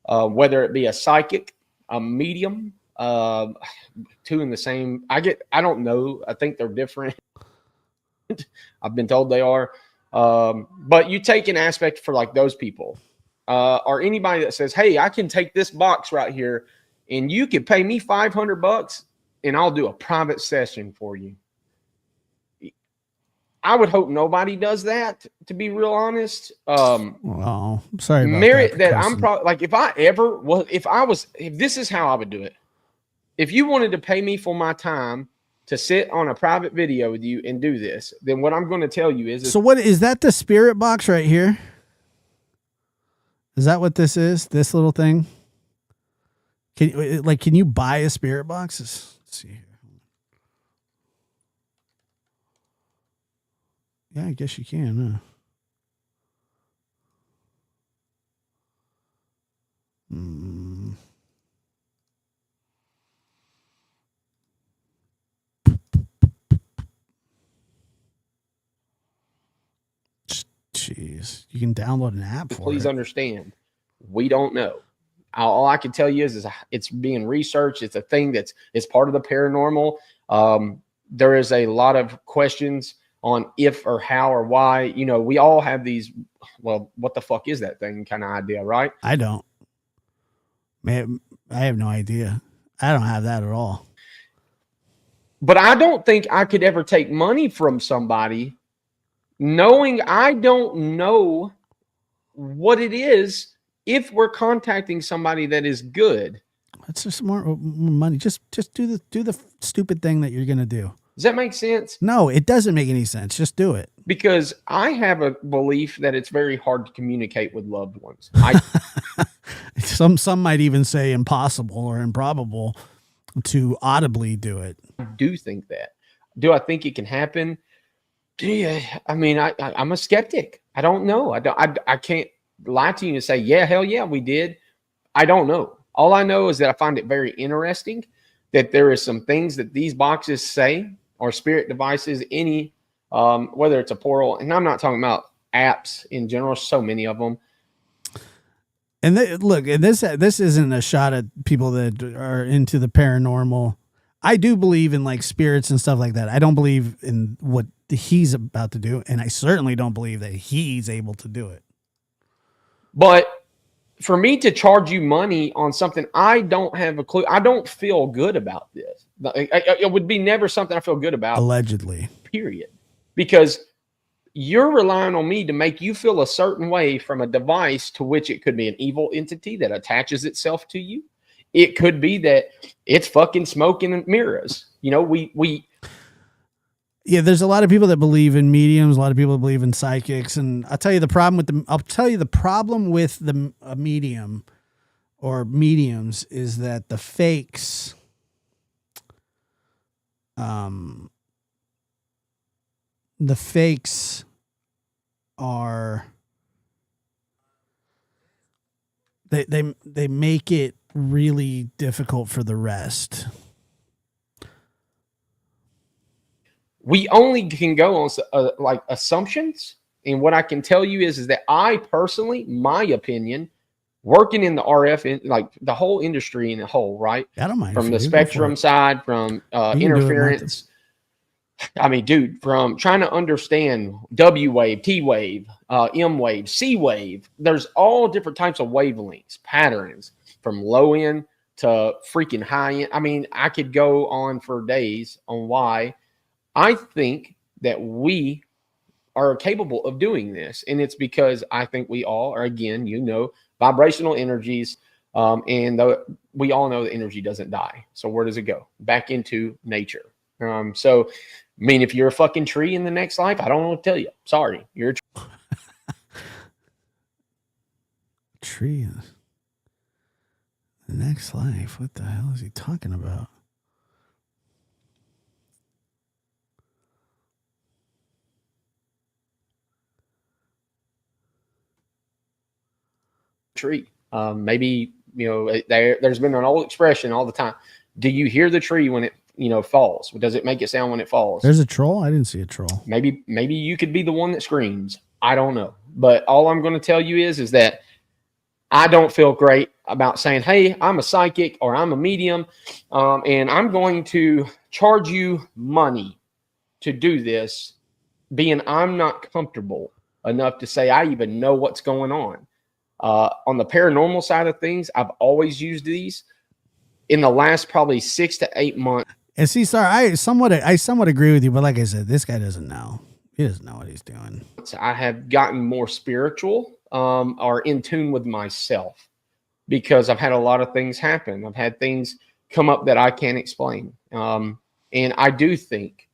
Whether it be a psychic, a medium, two in the same. I don't know. I think they're different. I've been told they are. But you take an aspect for like those people, or anybody that says, hey, I can take this box right here and you can pay me $500 and I'll do a private session for you. I would hope nobody does that, to be real honest. Well, I'm sorry about merit that I'm cousin. probably like, if this is how I would do it. if you wanted to pay me for my time to sit on a private video with you and do this, then what I'm going to tell you is So what is that? The spirit box right here? Is that what this is? This little thing? Can you buy a spirit box? Let's see here. Yeah, I guess you can. Jeez, you can download an app for please it. understand, we don't know. All I can tell you is it's being researched. It's a thing it's part of the paranormal. There is a lot of questions on if or how or why. You know, we all have these, well, what the fuck is that thing kind of idea, right? I don't. Man, I have no idea. I don't have that at all. But I don't think I could ever take money from somebody knowing I don't know what it is if we're contacting somebody that is good. It's just more money. Just do the stupid thing that you're gonna do. Does that make sense? No, it doesn't make any sense. Just do it. Because I have a belief that it's very hard to communicate with loved ones. Some might even say impossible or improbable to audibly do it. I do think that. Do I think it can happen? Yeah, I mean, I'm a skeptic. I don't know. I can't lie to you and say, yeah, hell yeah, we did. I don't know. All I know is that I find it very interesting that there is some things that these boxes say, or spirit devices, any, whether it's a portal, and I'm not talking about apps in general, so many of them. And look, this isn't a shot at people that are into the paranormal. I do believe in like spirits and stuff like that. I don't believe in what he's about to do, and I certainly don't believe that he's able to do it. But for me to charge you money on something I don't have a clue, I don't feel good about this. It would be never something I feel good about. Allegedly. Period. Because you're relying on me to make you feel a certain way from a device to which it could be an evil entity that attaches itself to you. It could be that it's fucking smoke and mirrors. You know, yeah, there's a lot of people that believe in mediums. A lot of people believe in psychics, and I'll tell you the problem with a medium or mediums is that the fakes, are they make it really difficult for the rest. We only can go on like assumptions. And what I can tell you is that I personally, my opinion, working in the RF, like the whole industry in the whole, right? I don't mind. From the spectrum side, from interference. I mean, dude, from trying to understand W wave, T wave, M wave, C wave, there's all different types of wavelengths, patterns, from low end to freaking high end. I mean, I could go on for days on why I think that we are capable of doing this. And it's because I think we all are, again, you know, vibrational energies. And we all know that energy doesn't die. So where does it go? Back into nature. So, I mean, if you're a fucking tree in the next life, I don't know what to tell you. Sorry, you're a tree in the next life. What the hell is he talking about? Tree. Maybe, you know, there's been an old expression all the time. Do you hear the tree when it, you know, falls? Does it make it sound when it falls? There's a troll. I didn't see a troll. Maybe you could be the one that screams. I don't know. But all I'm going to tell you is that I don't feel great about saying, hey, I'm a psychic or I'm a medium, and I'm going to charge you money to do this, being I'm not comfortable enough to say I even know what's going on. On the paranormal side of things, I've always used these. In the last probably 6 to 8 months. And see, sorry, I somewhat agree with you, but like I said, this guy doesn't know. He doesn't know what he's doing. I have gotten more spiritual, or in tune with myself, because I've had a lot of things happen. I've had things come up that I can't explain. And I do think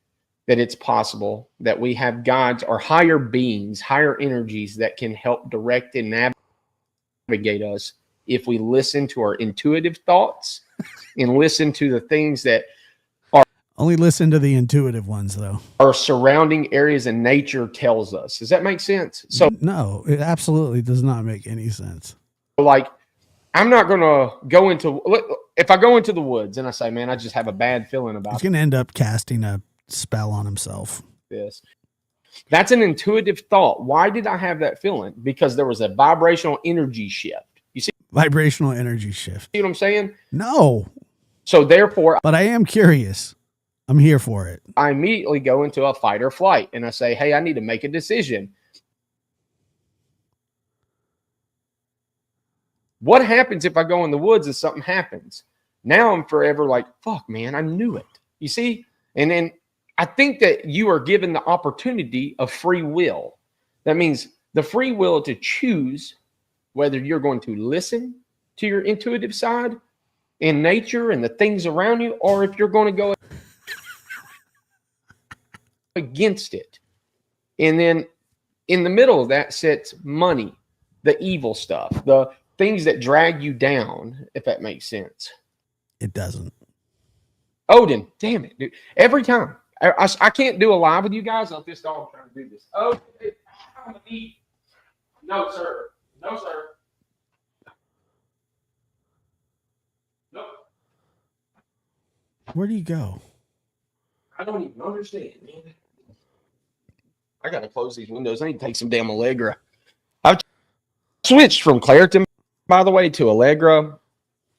that it's possible that we have gods or higher beings, higher energies that can help direct and navigate us if we listen to our intuitive thoughts and listen to the things that Only listen to the intuitive ones, though. our surrounding areas and nature tells us. Does that make sense? So No, it absolutely does not make any sense. like, I'm not going to go into, if I go into the woods and I say, man, I just have a bad feeling He's about going to end up casting a spell on himself. this. That's an intuitive thought. Why did I have that feeling? Because there was a vibrational energy shift. You see Vibrational energy shift. what I'm saying? No. So therefore, But I am curious. I'm here for it. I immediately go into a fight or flight and I say, hey, I need to make a decision. What happens if I go in the woods and something happens? Now I'm forever like, fuck, man, I knew it. You see? And then I think that you are given the opportunity of free will. That means the free will to choose whether you're going to listen to your intuitive side in nature and the things around you, or if you're going to go against it. And then in the middle of that sits money, the evil stuff, the things that drag you down, if that makes sense. It doesn't. Odin, damn it, dude. Every time. I can't do a live with you guys on this dog trying to do this. Oh, no, sir. No, sir. Nope. Where do you go? I don't even understand, man. I got to close these windows. I need to take some damn Allegra. I've switched from Claritin, by the way, to Allegra.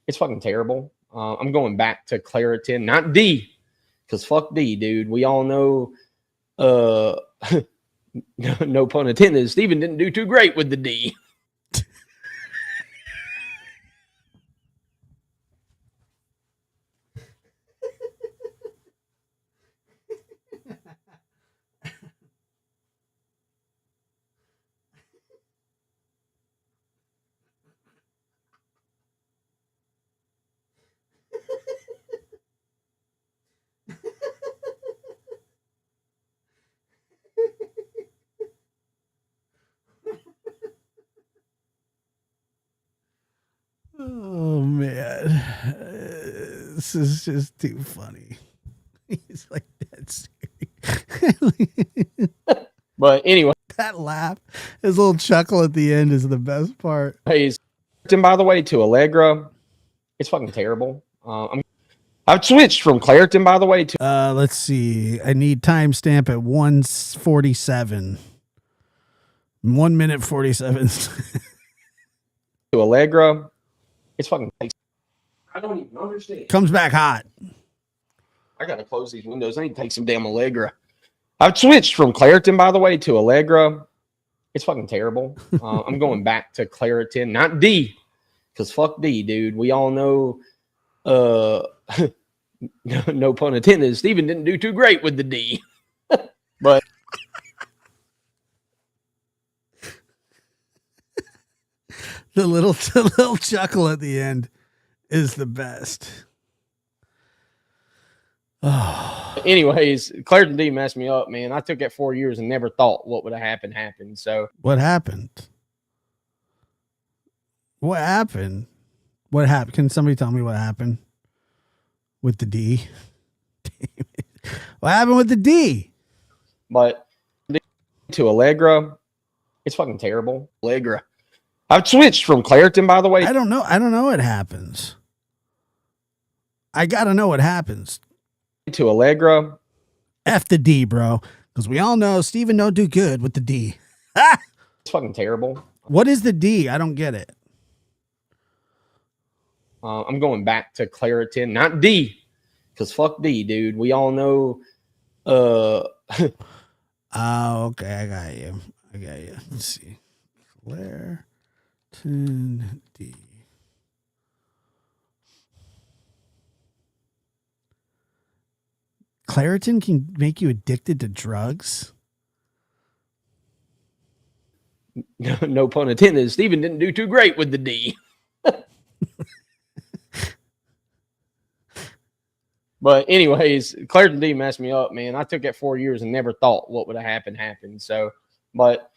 It's fucking terrible. I'm going back to Claritin, not D, because fuck D, dude. We all know, no pun intended, Steven didn't do too great with the D. Oh, man. This is just too funny. He's like that serious. But anyway. That laugh, his little chuckle at the end is the best part. Hey, by the way, to Allegra. It's fucking terrible. I've switched from Claritin, by the way, to let's see. I need timestamp at 1:47. 1 minute 47. to Allegra. It's fucking. I don't even understand. Comes back hot. I gotta close these windows. I need to take some damn Allegra. I've switched from Claritin, by the way, to Allegra. It's fucking terrible. I'm going back to Claritin, not D, because fuck D, dude. We all know, no pun intended, Steven didn't do too great with the D. But the little chuckle at the end is the best. Oh. Anyways, Claritin D messed me up, man. I took it 4 years and never thought what would have happened. So what happened? What happened? What happened? Can somebody tell me what happened with the D? What happened with the D? But to Allegra, it's fucking terrible. Allegra. I've switched from Claritin, by the way. I don't know. I don't know what happens. I gotta know what happens. To Allegra. F the D, bro. Because we all know Steven don't do good with the D. It's fucking terrible. What is the D? I don't get it. I'm going back to Claritin, not D, because fuck D, dude. We all know. Oh, okay. I got you. Let's see. Claritin D. Claritin can make you addicted to drugs? No pun intended. Steven didn't do too great with the D. But anyways, Claritin D messed me up, man. I took it 4 years and never thought what would have happened. So, but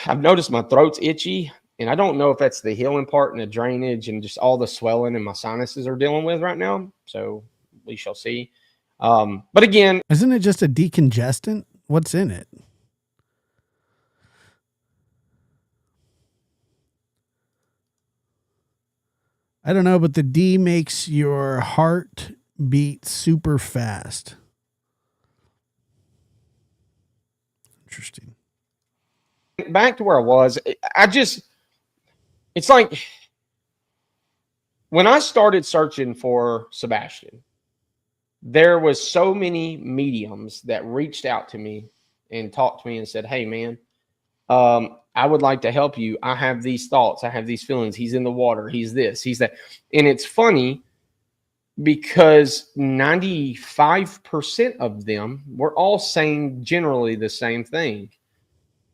I've noticed my throat's itchy, and I don't know if that's the healing part and the drainage and just all the swelling and my sinuses are dealing with right now. So we shall see. But again, isn't it just a decongestant? What's in it? I don't know, but the D makes your heart beat super fast. Interesting. Back to where I was, it's like when I started searching for Sebastian, there was so many mediums that reached out to me and talked to me and said, hey, man, I would like to help you. I have these thoughts. I have these feelings. He's in the water. He's this. He's that. And it's funny because 95% of them were all saying generally the same thing.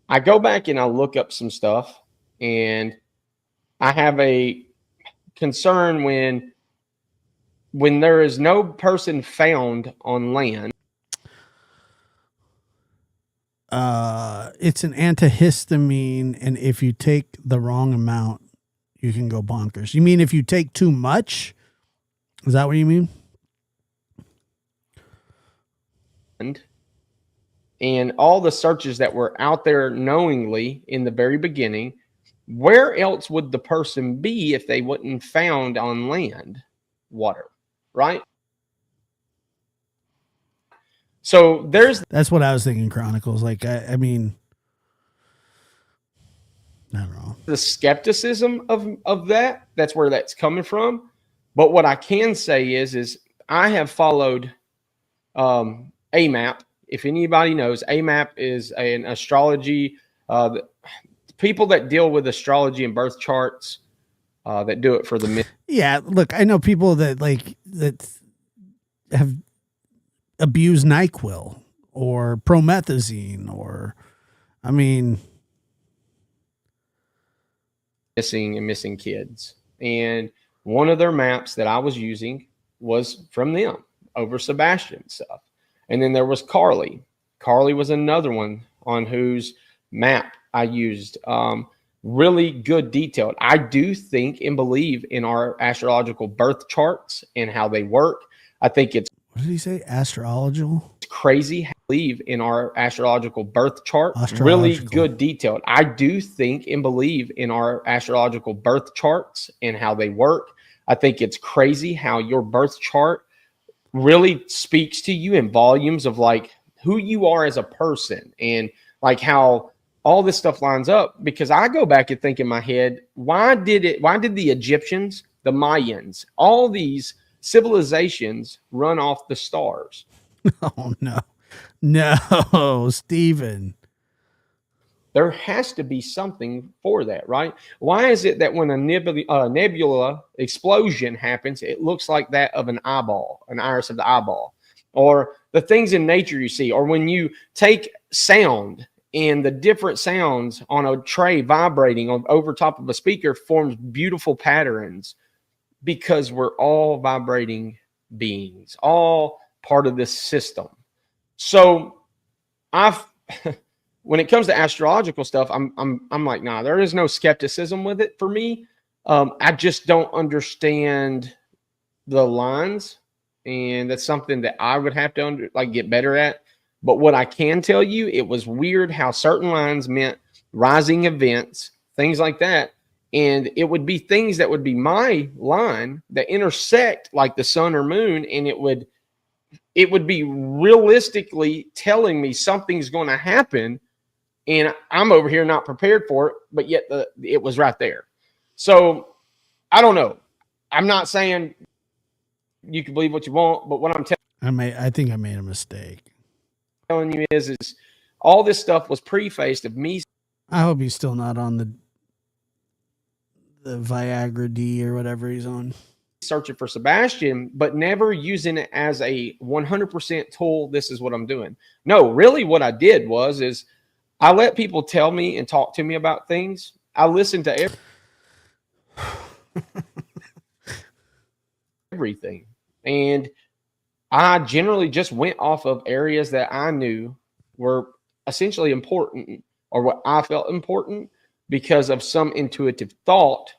I go back and I look up some stuff, and I have a concern when there is no person found on land. It's an antihistamine, and if you take the wrong amount, you can go bonkers. You mean if you take too much? Is that what you mean? And all the searches that were out there knowingly in the very beginning, where else would the person be if they wouldn't found on land? Water, right? So that's what I was thinking, Chronicles. Like, I mean, I don't know. The skepticism of that. That's where that's coming from. But what I can say is I have followed AMAP. If anybody knows, AMAP is an astrology. People that deal with astrology and birth charts that do it for the men. Yeah, look, I know people that have abused NyQuil or promethazine, or, I mean, missing kids. And one of their maps that I was using was from them over Sebastian stuff. And then there was Carly. Carly was another one on whose map I used. Really good detailed. I do think and believe in our astrological birth charts and how they work. I think it's, what did he say? Astrological? Crazy. I believe in our astrological birth chart. Really good detailed. I do think and believe in our astrological birth charts and how they work. I think it's crazy how your birth chart really speaks to you in volumes of like who you are as a person, and like how all this stuff lines up. Because I go back and think in my head, why did the Egyptians, the Mayans, all these civilizations run off the stars? Oh, no, Stephen. There has to be something for that, right? Why is it that when a nebula explosion happens, it looks like that of an eyeball, an iris of the eyeball? Or the things in nature you see, or when you take sound and the different sounds on a tray vibrating over top of a speaker forms beautiful patterns, because we're all vibrating beings, all part of this system. So when it comes to astrological stuff, I'm like, nah, there is no skepticism with it for me. I just don't understand the lines, and that's something that I would have to get better at. But what I can tell you, it was weird how certain lines meant rising events, things like that. And it would be things that would be my line that intersect like the sun or moon, and it would be realistically telling me something's going to happen, and I'm over here not prepared for it, but yet it was right there. So I don't know. I'm not saying you can believe what you want, but what I'm I think I made a mistake. telling you is all this stuff was prefaced of me. I hope he's still not on the Viagra D or whatever he's on. Searching for Sebastian, but never using it as a 100% tool. This is what I'm doing. No, really what I did is I let people tell me and talk to me about things. I listened to everything. And I generally just went off of areas that I knew were essentially important, or what I felt important, because of some intuitive thought,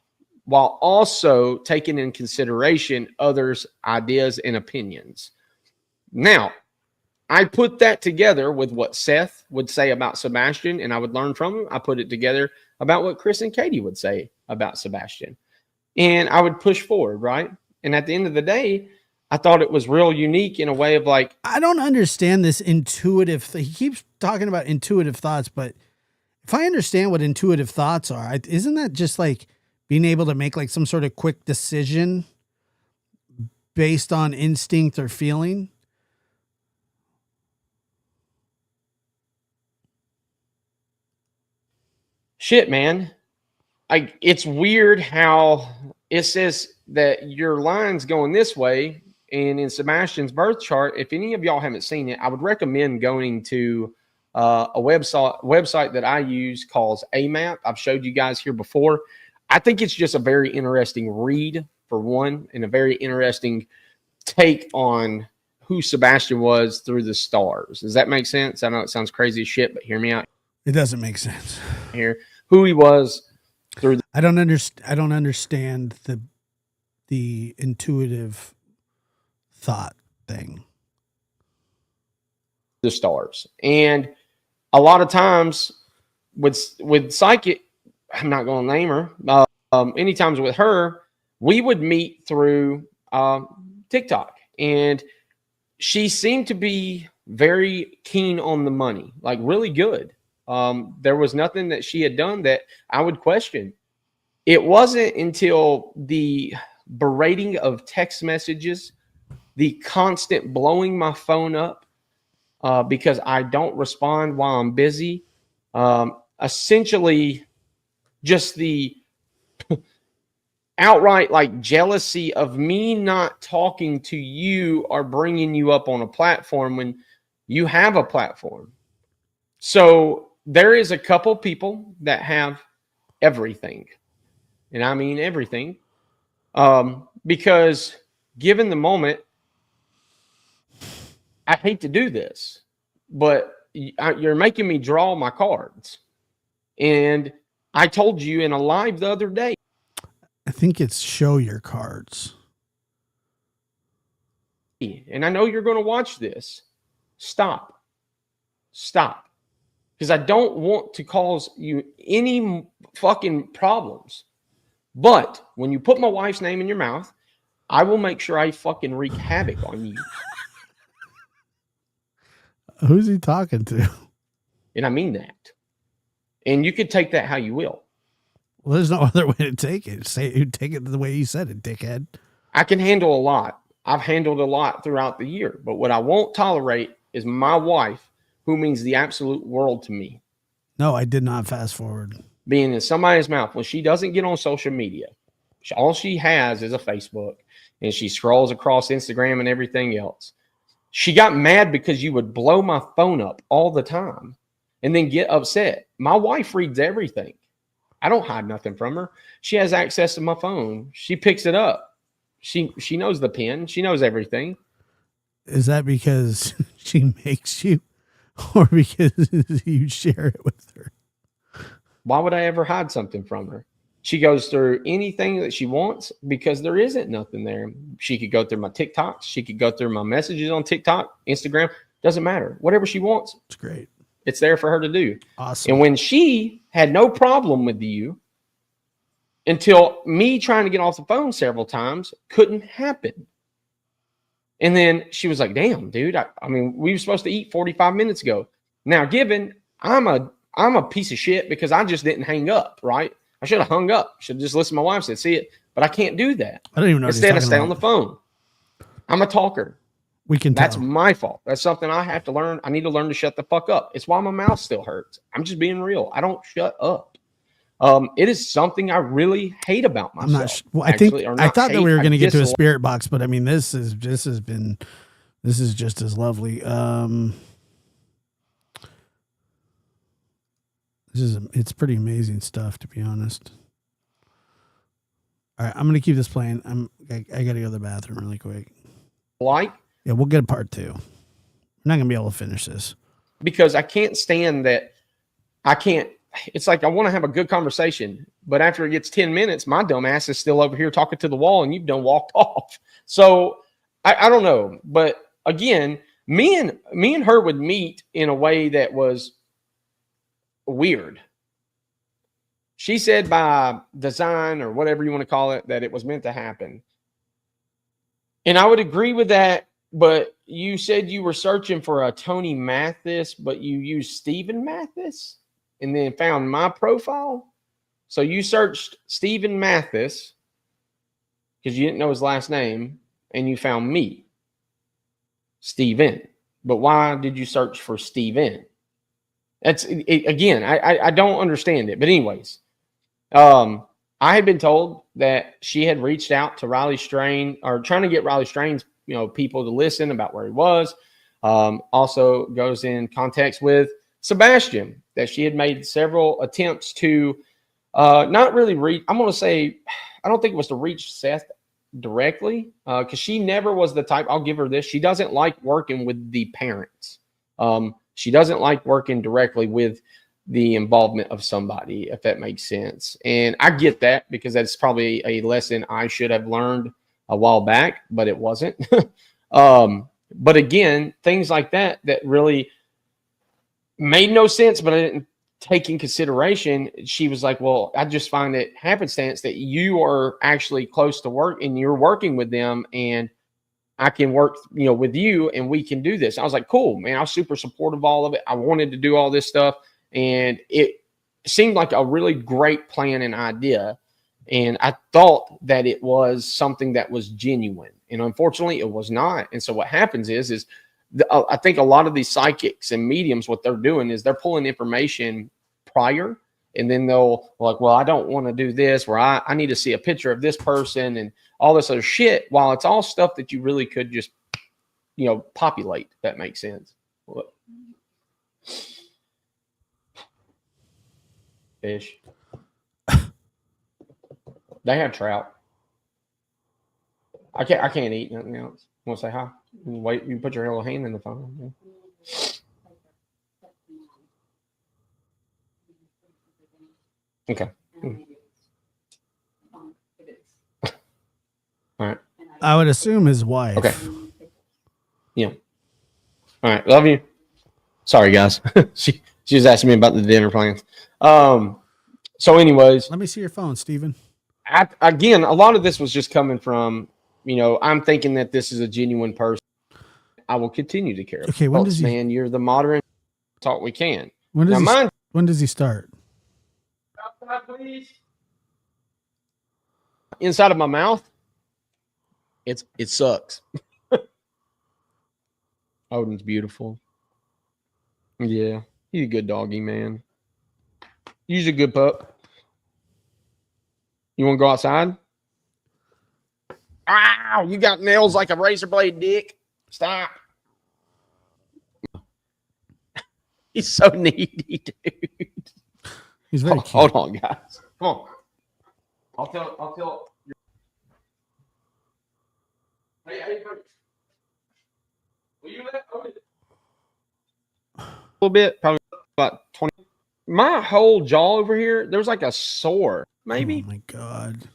while also taking in consideration others' ideas and opinions. Now, I put that together with what Seth would say about Sebastian, and I would learn from him. I put it together about what Chris and Katie would say about Sebastian, and I would push forward, right? And at the end of the day, I thought it was real unique in a way of like, I don't understand this intuitive thing. He keeps talking about intuitive thoughts, but if I understand what intuitive thoughts are, isn't that just like being able to make like some sort of quick decision based on instinct or feeling? shit, man. It's weird how it says that your line's going this way. And in Sebastian's birth chart, if any of y'all haven't seen it, I would recommend going to a website that I use called AMAP. I've showed you guys here before. I think it's just a very interesting read, for one, and a very interesting take on who Sebastian was through the stars. Does that make sense? I know it sounds crazy as shit, but hear me out. It doesn't make sense. Here, who he was through I don't understand the intuitive thought thing. The stars. And a lot of times with psychic, I'm not going to name her. Any times with her, we would meet through TikTok, and she seemed to be very keen on the money, like really good. There was nothing that she had done that I would question. It wasn't until the berating of text messages, the constant blowing my phone up because I don't respond while I'm busy, essentially just the outright like jealousy of me not talking to you or bringing you up on a platform when you have a platform. So there is a couple people that have everything, and I mean everything, because given the moment, I hate to do this, but you're making me draw my cards. And I told you in a live the other day. I think it's show your cards. And I know you're going to watch this. Stop. Because I don't want to cause you any fucking problems. But when you put my wife's name in your mouth, I will make sure I fucking wreak havoc on you. Who's he talking to? And I mean that. And you could take that how you will. Well, there's no other way to take it. Take it the way you said it, dickhead. I can handle a lot. I've handled a lot throughout the year. But what I won't tolerate is my wife, who means the absolute world to me. No, I did not fast forward. Being in somebody's mouth. When she doesn't get on social media, all she has is a Facebook. And she scrolls across Instagram and everything else. She got mad because you would blow my phone up all the time and then get upset. My wife reads everything. I don't hide nothing from her. She has access to my phone. She picks it up. She knows the pin. She knows everything. Is that because she makes you, or because you share it with her? Why would I ever hide something from her? She goes through anything that she wants because there isn't nothing there. She could go through my TikToks. She could go through my messages on TikTok, Instagram. Doesn't matter. Whatever she wants. It's great. It's there for her to do. Awesome. And when she had no problem with you until me trying to get off the phone several times couldn't happen. And then she was like, damn, dude. I mean, we were supposed to eat 45 minutes ago. Now, given I'm a piece of shit because I just didn't hang up, right? I should have hung up. Should have just listened to my wife said, see it. But I can't do that. I don't even know. Instead, I stay on the phone. I'm a talker. We can That's tell. my fault. That's something I have to learn. I need to learn to shut the fuck up. It's why my mouth still hurts. I'm just being real. I don't shut up. It is something I really hate about myself. I'm not. Well, I thought that we were going to get to a spirit box, but I mean, this is just as lovely. It's pretty amazing stuff, to be honest. All right, I'm going to keep this playing. I got to go to the bathroom really quick. Like, Yeah, we'll get a part 2. I'm not gonna be able to finish this because I can't stand that. I can't. It's like I want to have a good conversation, but after it gets 10 minutes, my dumb ass is still over here talking to the wall, and you've done walked off. So I don't know, but again, me and her would meet in a way that was weird. She said by design or whatever you want to call it that it was meant to happen, and I would agree with that. But you said you were searching for a Tony Mathis, but you used Stephen Mathis and then found my profile. So you searched Stephen Mathis because you didn't know his last name, and you found me, Steven. But why did you search for Steven? That's again, I don't understand it. But anyways, I had been told that she had reached out to Riley Strain, or trying to get Riley Strain's people to listen about where he was. Also goes in context with Sebastian, that she had made several attempts to not really reach. I'm going to say, I don't think it was to reach Seth directly, because she never was the type. I'll give her this. She doesn't like working with the parents. She doesn't like working directly with the involvement of somebody, if that makes sense. And I get that, because that's probably a lesson I should have learned a while back, but it wasn't. But again, things like that really made no sense, but I didn't take in consideration. She was like, well, I just find it happenstance that you are actually close to work and you're working with them, and I can work, with you, and we can do this. I was like, cool, man. I was super supportive of all of it. I wanted to do all this stuff, and it seemed like a really great plan and idea. And I thought that it was something that was genuine, and unfortunately it was not. And so what happens is I think a lot of these psychics and mediums, what they're doing is they're pulling information prior, and then they'll like, well, I don't want to do this, where I need to see a picture of this person and all this other shit, while it's all stuff that you really could just, populate. If that makes sense. What? Fish. They have trout. I can't eat nothing else. Want to say hi? Wait, you put your little hand in the phone. Okay. All right. I would assume his wife. Okay. Yeah. All right. Love you. Sorry, guys. she was asking me about the dinner plans. So anyways. Let me see your phone, Steven. Again, a lot of this was just coming from, I'm thinking that this is a genuine person. I will continue to care. Okay, when does he? Man, you're the modern talk we can. When does he start? Please. Inside of my mouth, it sucks. Odin's beautiful. Yeah, he's a good doggy, man. He's a good pup. You want to go outside? Ow, you got nails like a razor blade, dick. Stop. He's so needy, dude. He's very cute. Hold on, guys. Come on. I'll tell. Hey, will you let Odin? A little bit, probably about 20. My whole jaw over here, there's like a sore. Maybe. Oh my God.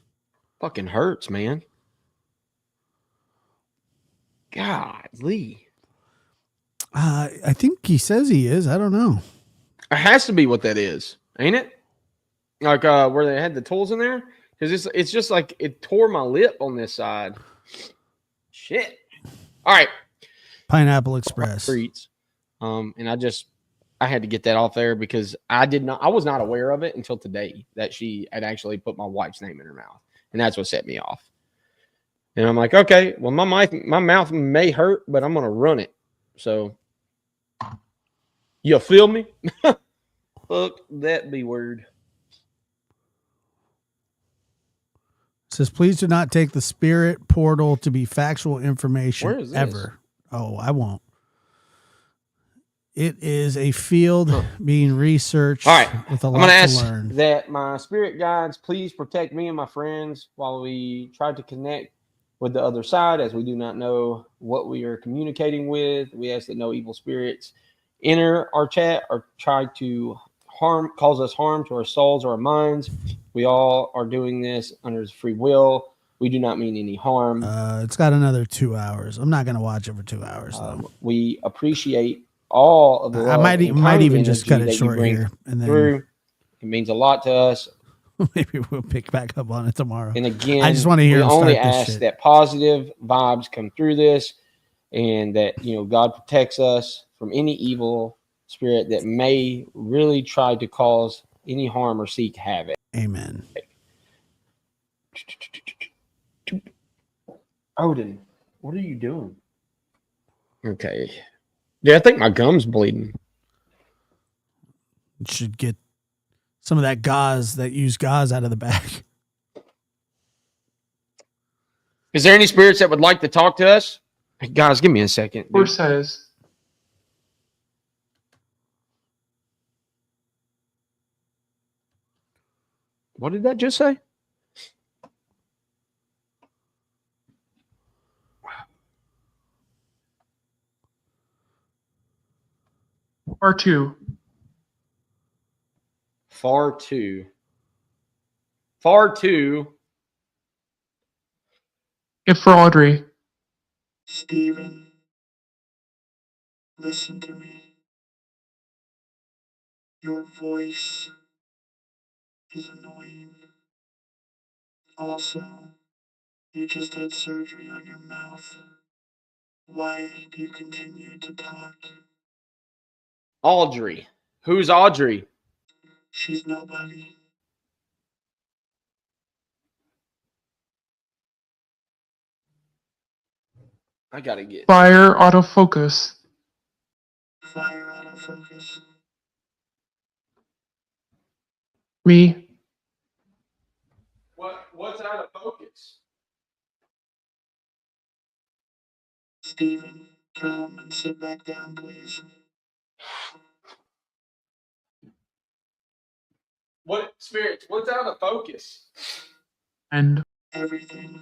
Fucking hurts, man. Golly. I think he says he is. I don't know. It has to be what that is, ain't it? Like where they had the tools in there? Because it's just like it tore my lip on this side. Shit. All right. Pineapple Express. Treats. And I had to get that off there because I was not aware of it until today that she had actually put my wife's name in her mouth. And that's what set me off. And I'm like, okay, well, my mouth may hurt, but I'm going to run it. So, you feel me? Fuck that B word. It says, please do not take the spirit portal to be factual information. Where is this? Ever. Oh, I won't. It is a field being researched. All right. With a I'm lot going to to ask learn. that my spirit guides please protect me and my friends while we try to connect with the other side, as we do not know what we are communicating with. We ask that no evil spirits enter our chat or try to cause us harm to our souls or our minds. We all are doing this under free will. We do not mean any harm. It's got another 2 hours. I'm not going to watch it for 2 hours, though. We appreciate all of the love. I might even just cut it short here. And then through. It means a lot to us. Maybe we'll pick back up on it tomorrow. And again, I just want to hear we him only start this ask shit. that positive vibes come through this, and that God protects us from any evil spirit that may really try to cause any harm or seek havoc. Amen. Odin, what are you doing? Okay. Yeah, I think my gum's bleeding. You should get some of that gauze, that used gauze, out of the bag. Is there any spirits that would like to talk to us? Hey, guys, give me a second. Who says? What did that just say? Part 2. Far too. Far too. If for Audrey. Steven, listen to me. Your voice is annoying. Also, you just had surgery on your mouth. Why do you continue to talk? Audrey. Who's Audrey? She's nobody. I gotta get Fire autofocus. Fire autofocus. Me. What's out of focus? Steven, come and sit back down, please. What spirits? What's out of focus? And everything.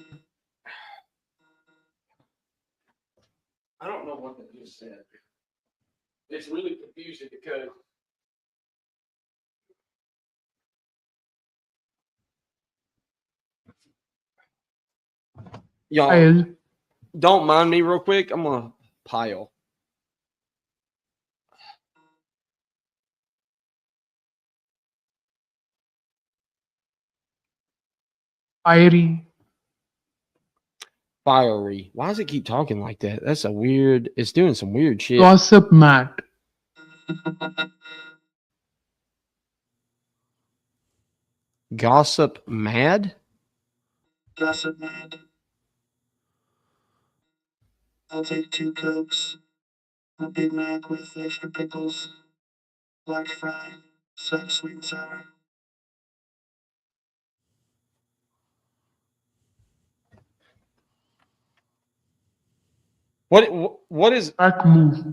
I don't know what that just said. It's really confusing because y'all don't mind me real quick. I'm gonna pile. Fiery. Fiery. Why does it keep talking like that? That's a weird. It's doing some weird shit. Gossip Matt. Gossip mad? Gossip mad. I'll take 2 Cokes, a Big Mac with extra pickles, large fry, some sweet and sour. What is back move?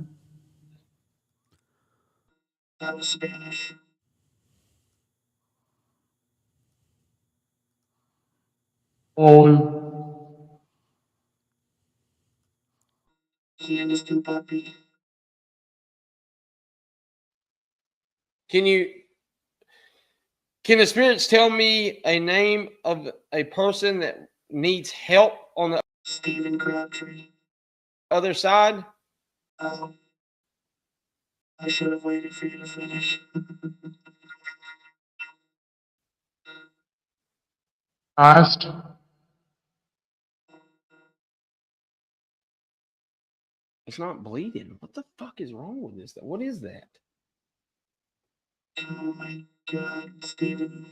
That was Spanish. All. He and his 2 puppy. Can the spirits tell me a name of a person that needs help on the Stephen Crabtree. other side? Oh, I should have waited for you to finish. Asked. It's not bleeding. What the fuck is wrong with this? What is that? Oh my God, Stephen.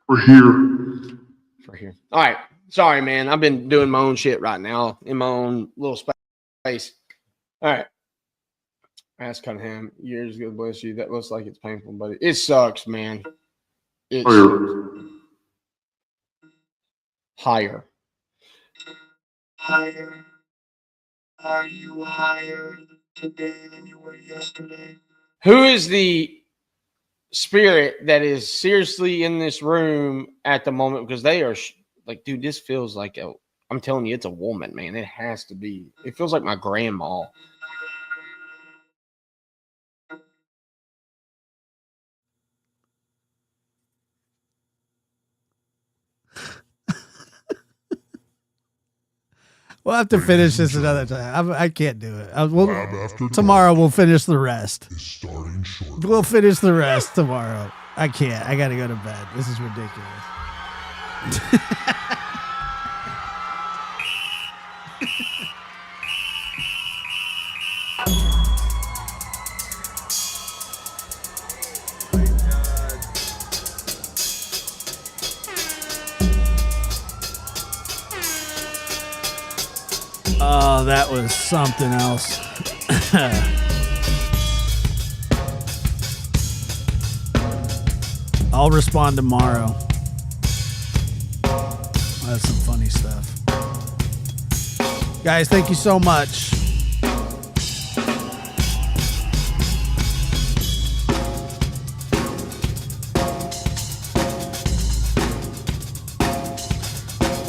We're here. For here. All right. Sorry, man. I've been doing my own shit right now in my own little space. All right. Ask Cunningham. Years ago, bless you. That looks like it's painful, but it sucks, man. It sucks. Higher. Higher. Are you higher today than you were yesterday? Who is the spirit that is seriously in this room at the moment? Because they are like, dude, this feels like I'm telling you, it's a woman, man. It has to be. It feels like my grandma. We'll have to finish this another time. I can't do it. Tomorrow we'll finish the rest. We'll finish the rest tomorrow. I can't. I got to go to bed. This is ridiculous. Oh, that was something else. I'll respond tomorrow. That's some funny stuff. Guys, thank you so much.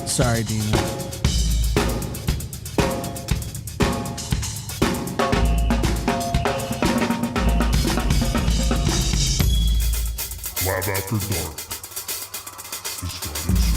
Sorry, Dina. Lab After Dark is starting soon.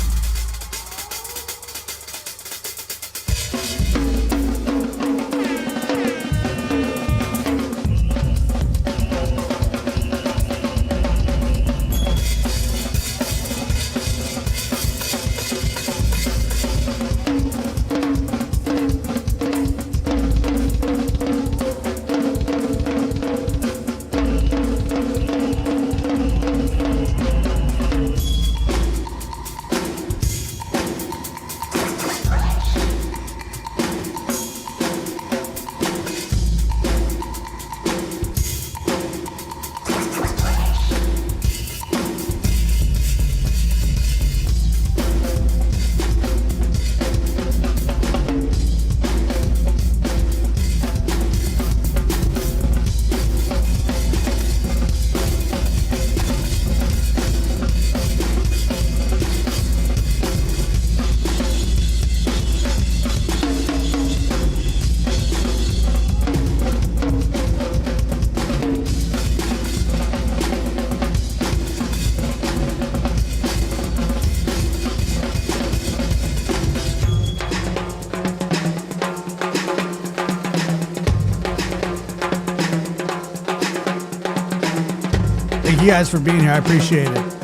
Thank you guys for being here. I appreciate it.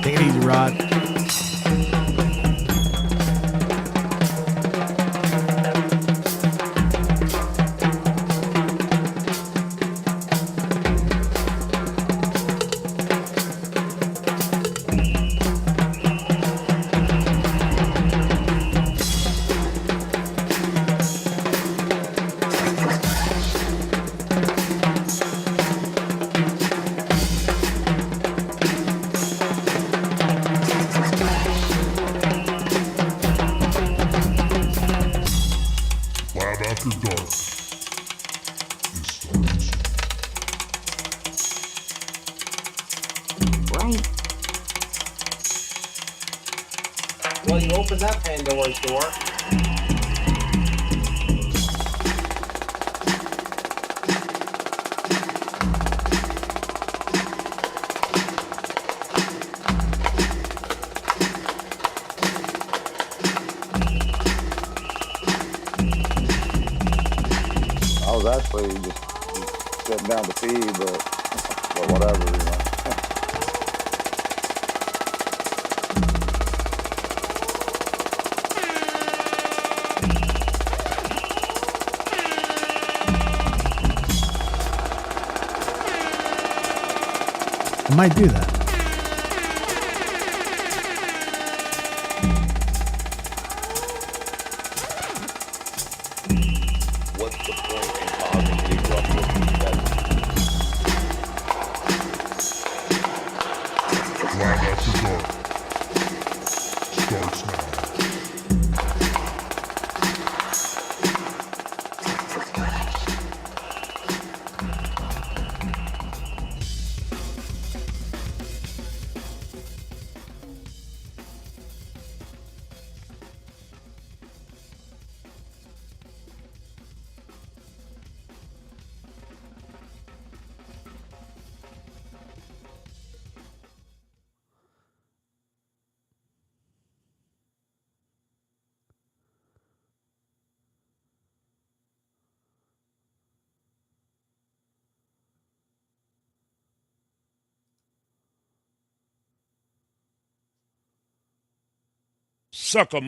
Take it easy, Rod. Lab After Dark is starting soon. Right. Well, you opened that Pandora's door. I was actually just sitting down to feed, but whatever, you know. I might do that. What's the point in causing big ruckus? Lab After Dark starts now. Suck a